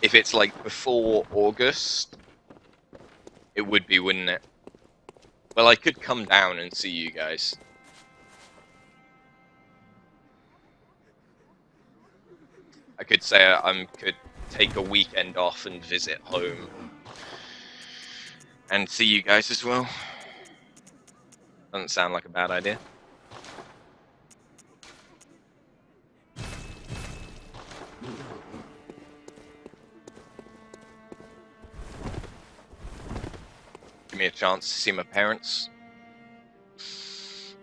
If it's like before August, it would be, wouldn't it? Well, I could come down and see you guys. I could say I could take a weekend off and visit home. And see you guys as well. Doesn't sound like a bad idea. Give me a chance to see my parents.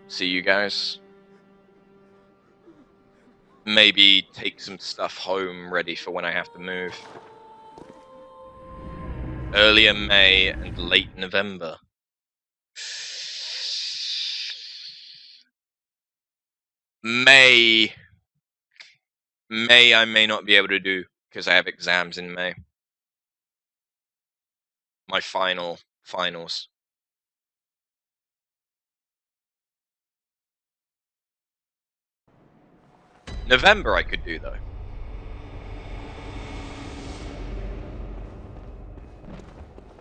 See you guys. Maybe take some stuff home ready for when I have to move. Earlier May and late November. May I may not be able to do because I have exams in May. My finals. November I could do though.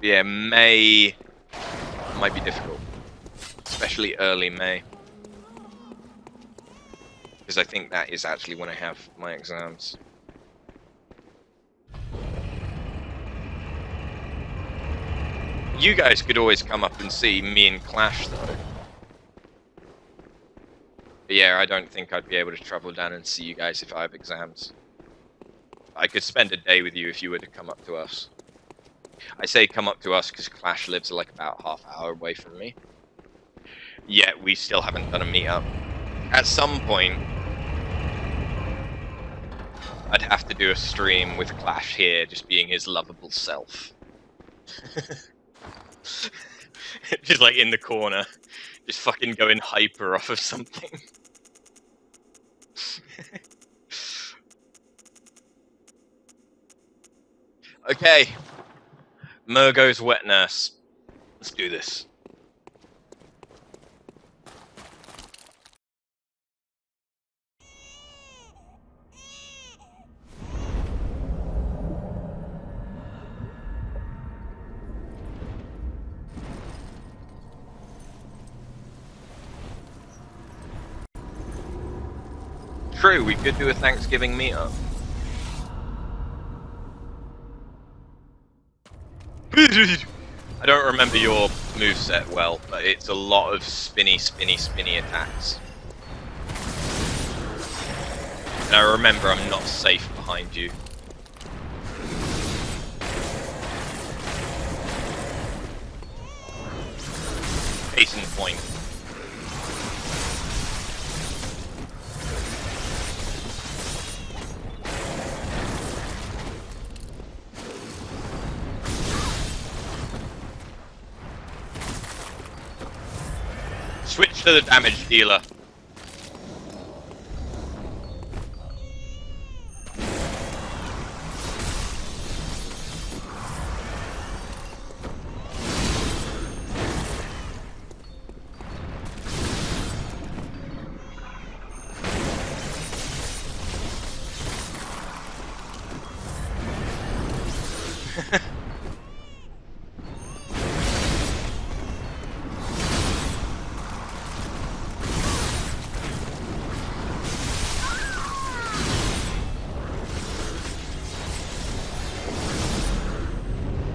Yeah, May might be difficult, especially early May, because I think that is actually when I have my exams. You guys could always come up and see me and Clash though. But yeah, I don't think I'd be able to travel down and see you guys if I have exams. I could spend a day with you if you were to come up to us. I say come up to us because Clash lives like about half-hour away from me. Yet we still haven't done a meetup. At some point, I'd have to do a stream with Clash here, just being his lovable self. Just like in the corner, just fucking going hyper off of something. Okay. Murgo's wet nurse. Let's do this. True, we could do a Thanksgiving meetup. I don't remember your moveset well, but it's a lot of spinny attacks. And I remember I'm not safe behind you. Case in point. Switch to the damage dealer.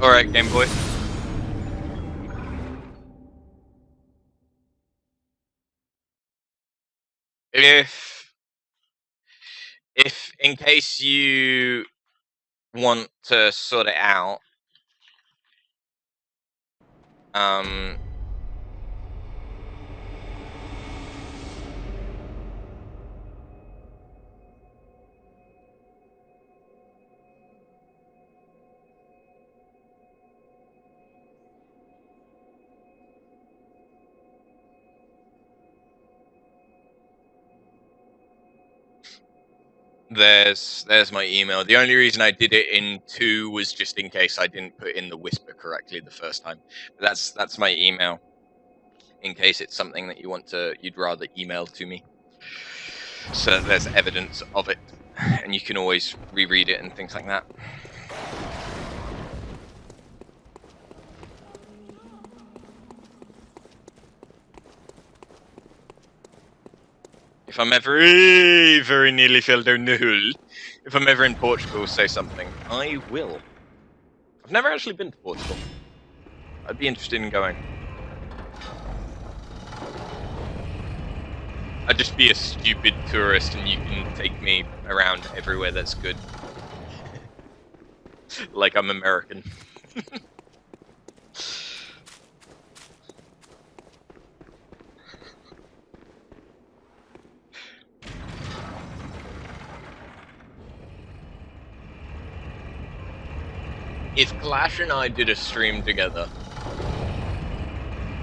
Alright, Game Boy. If in case you want to sort it out, there's my email. The only reason I did it in 2 was just in case I didn't put in the whisper correctly the first time. But that's my email. In case it's something that you'd rather email to me, so that there's evidence of it, and you can always reread it and things like that. If I'm ever very nearly fell down the hole, if I'm ever in Portugal, say something. I will. I've never actually been to Portugal. I'd be interested in going. I'd just be a stupid tourist and you can take me around everywhere that's good. Like I'm American. If Clash and I did a stream together,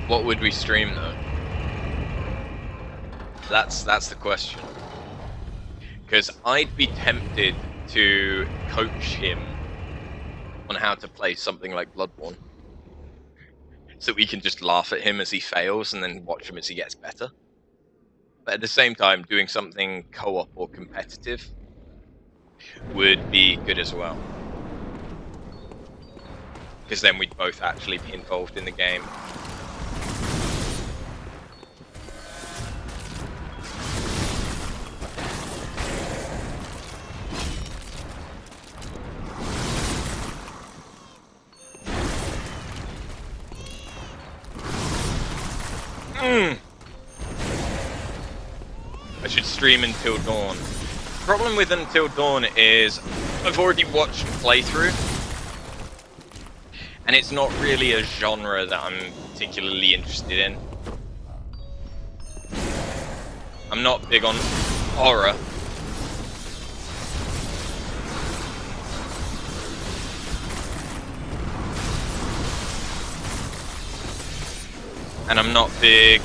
what would we stream though? That's the question. Because I'd be tempted to coach him on how to play something like Bloodborne. So we can just laugh at him as he fails and then watch him as he gets better. But at the same time, doing something co-op or competitive would be good as well. Because then we'd both actually be involved in the game. I should stream Until Dawn. The problem with Until Dawn is I've already watched a playthrough, and it's not really a genre that I'm particularly interested in. I'm not big on horror. And I'm not big...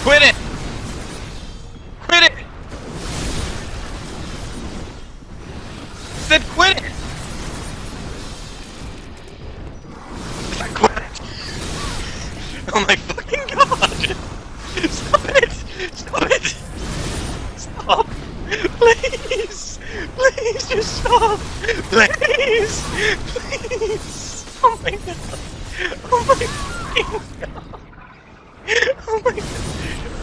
Quit it! Quit it! I said quit it! I said quit it! Oh my fucking god! Stop it! Stop it! Stop! Please! Please just stop! Please! Please! Oh my god! Oh my fucking god! Oh my god!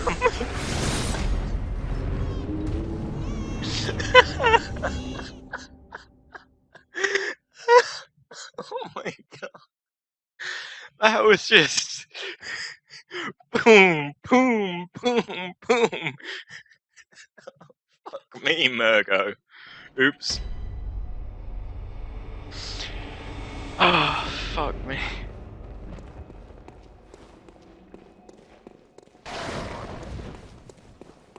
Oh my god! Oh my god! That was just boom, boom, boom, boom. Fuck me, Murgo. Oops. Oh, fuck me.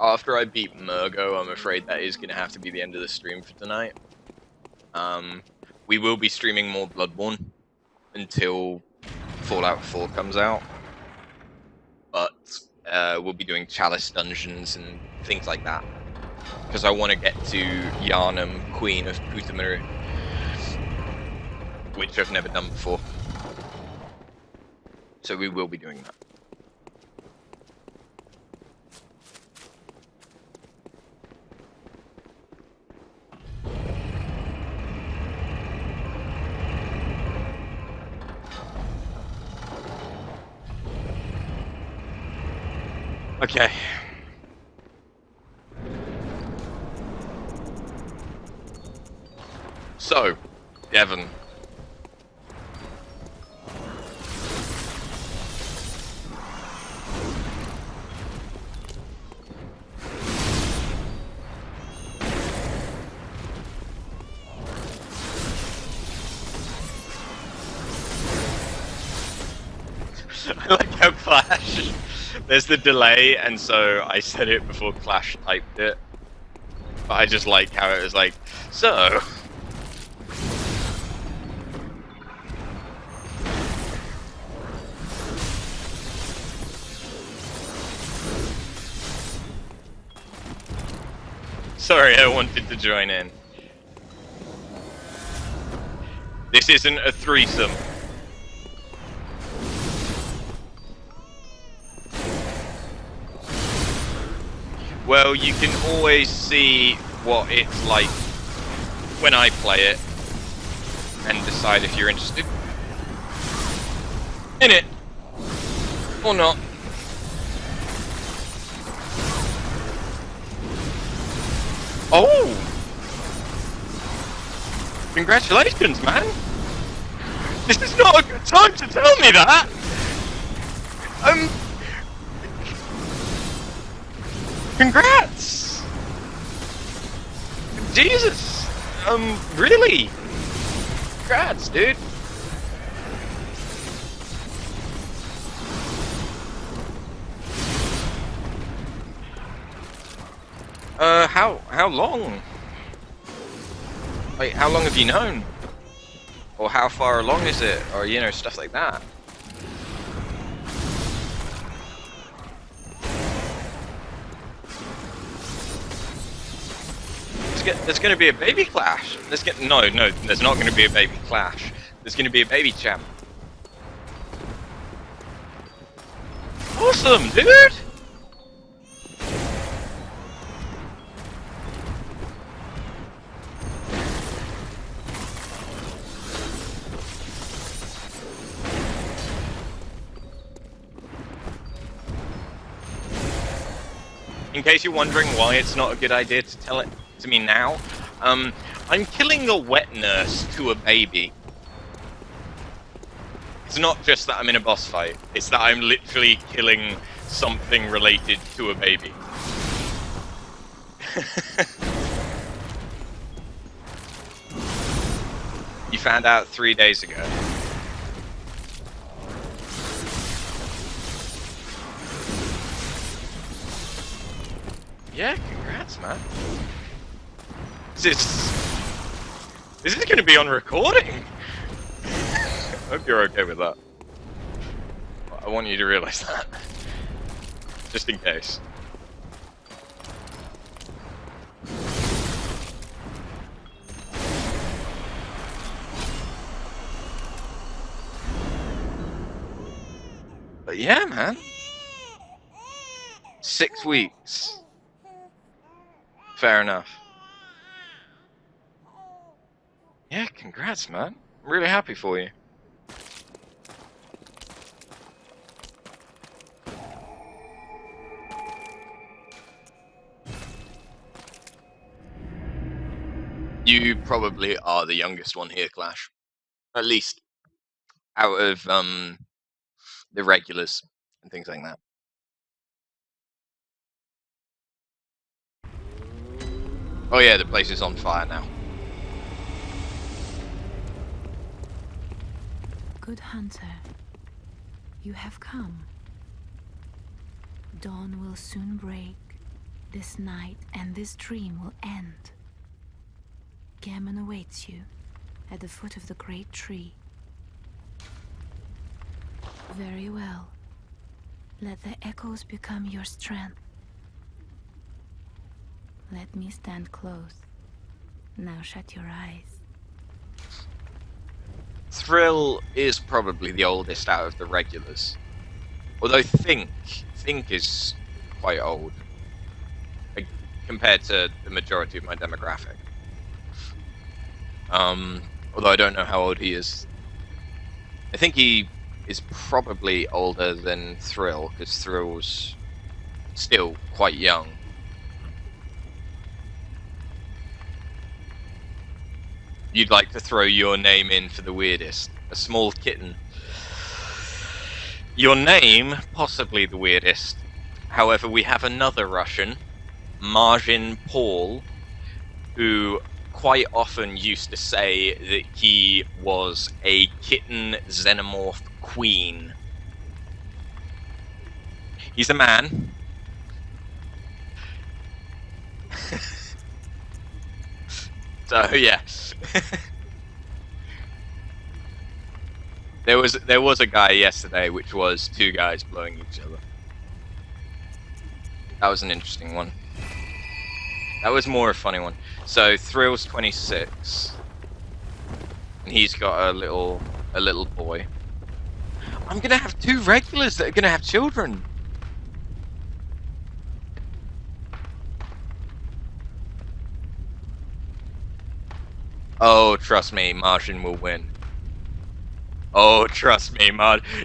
After I beat Murgo, I'm afraid that is going to have to be the end of the stream for tonight. We will be streaming more Bloodborne until Fallout 4 comes out. But we'll be doing Chalice dungeons and things like that. Because I want to get to Yharnam, Queen of Putamaru, which I've never done before. So we will be doing that. Okay. So, Devon. I like how Clash, there's the delay, and so I said it before Clash typed it. But I just like how it was like, so... Sorry, I wanted to join in. This isn't a threesome. Well, you can always see what it's like when I play it and decide if you're interested in it or not. Oh! Congratulations, man! This is not a good time to tell me that! Congrats! Jesus! Really? Congrats, dude! How long? Like, how long have you known? Or how far along is it? Or, you know, stuff like that. There's gonna be a baby clash. No, there's not gonna be a baby clash. There's gonna be a baby champ. Awesome, dude! In case you're wondering why it's not a good idea to tell it to me now, I'm killing a wet nurse to a baby. It's not just that I'm in a boss fight, it's that I'm literally killing something related to a baby. You found out 3 days ago. Yeah, congrats, man. This is gonna be on recording. I hope you're okay with that. I want you to realize that. Just in case. But yeah, man. 6 weeks. Fair enough. Yeah, congrats, man. I'm really happy for you. You probably are the youngest one here, Clash. At least out of the regulars and things like that. Oh yeah, the place is on fire now. Good hunter, you have come. Dawn will soon break. This night and this dream will end. Gammon awaits you at the foot of the great tree. Very well. Let the echoes become your strength. Let me stand close. Now shut your eyes. Thrill is probably the oldest out of the regulars. Although Think is quite old. Like, compared to the majority of my demographic. Although I don't know how old he is. I think he is probably older than Thrill, because Thrill's still quite young. You'd like to throw your name in for the weirdest. A small kitten. Your name, possibly the weirdest. However, we have another Russian, Marjin Paul, who quite often used to say that he was a kitten xenomorph queen. He's a man. So yeah. There was a guy yesterday, which was two guys blowing each other. That was an interesting one. That was more a funny one. So Thrill's 26, and he's got a little boy. I'm gonna have two regulars that are gonna have children. Oh, trust me, Martian will win. Oh, trust me,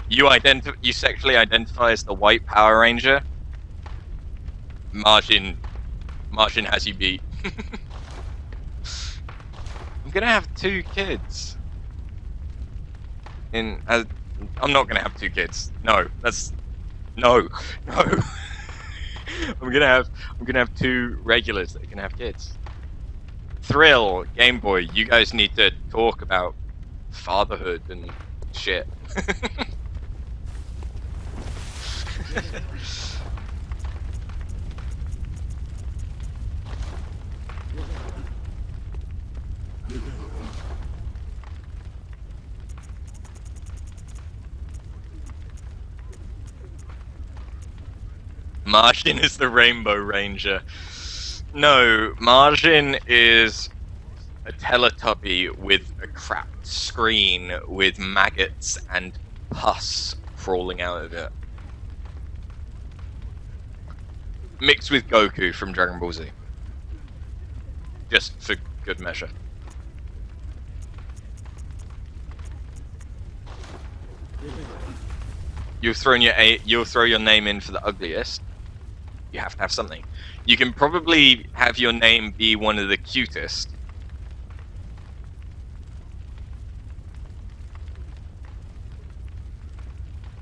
you sexually identify as the white Power Ranger. Martian has you beat. I'm gonna have two kids. I'm not gonna have two kids. No, no. I'm gonna have two regulars that can have kids. Thrill, Game Boy, you guys need to talk about fatherhood and shit. Martian is the Rainbow Ranger. No, Martian is a Teletubby with a cracked screen with maggots and pus crawling out of it. Mixed with Goku from Dragon Ball Z. Just for good measure. You'll throw your name in for the ugliest. You have to have something. You can probably have your name be one of the cutest.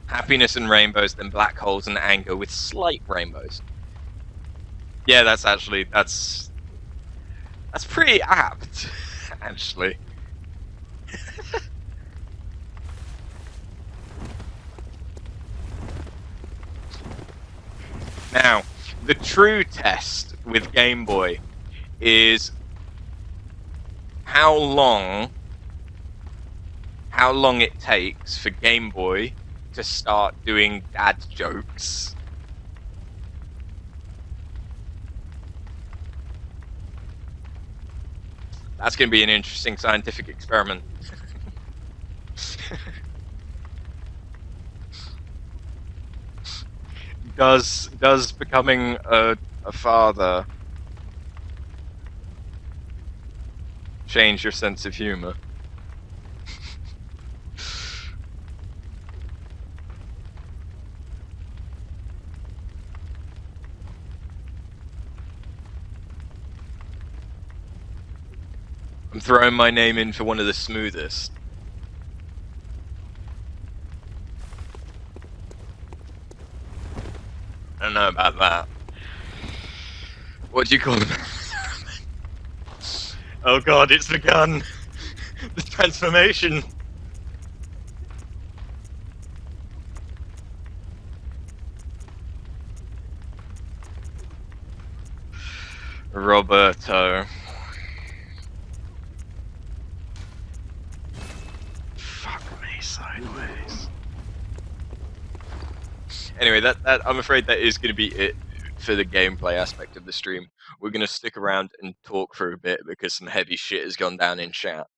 Happiness and rainbows, then black holes and anger with slight rainbows. Yeah, that's pretty apt, actually. Now, the true test with Game Boy is how long it takes for Game Boy to start doing dad jokes. That's going to be an interesting scientific experiment. Does becoming a father change your sense of humor? I'm throwing my name in for one of the smoothest. I don't know about that. What do you call them? Oh god, it's begun! The transformation! Roberto. Fuck me sideways. Anyway, that I'm afraid that is going to be it for the gameplay aspect of the stream. We're going to stick around and talk for a bit because some heavy shit has gone down in chat.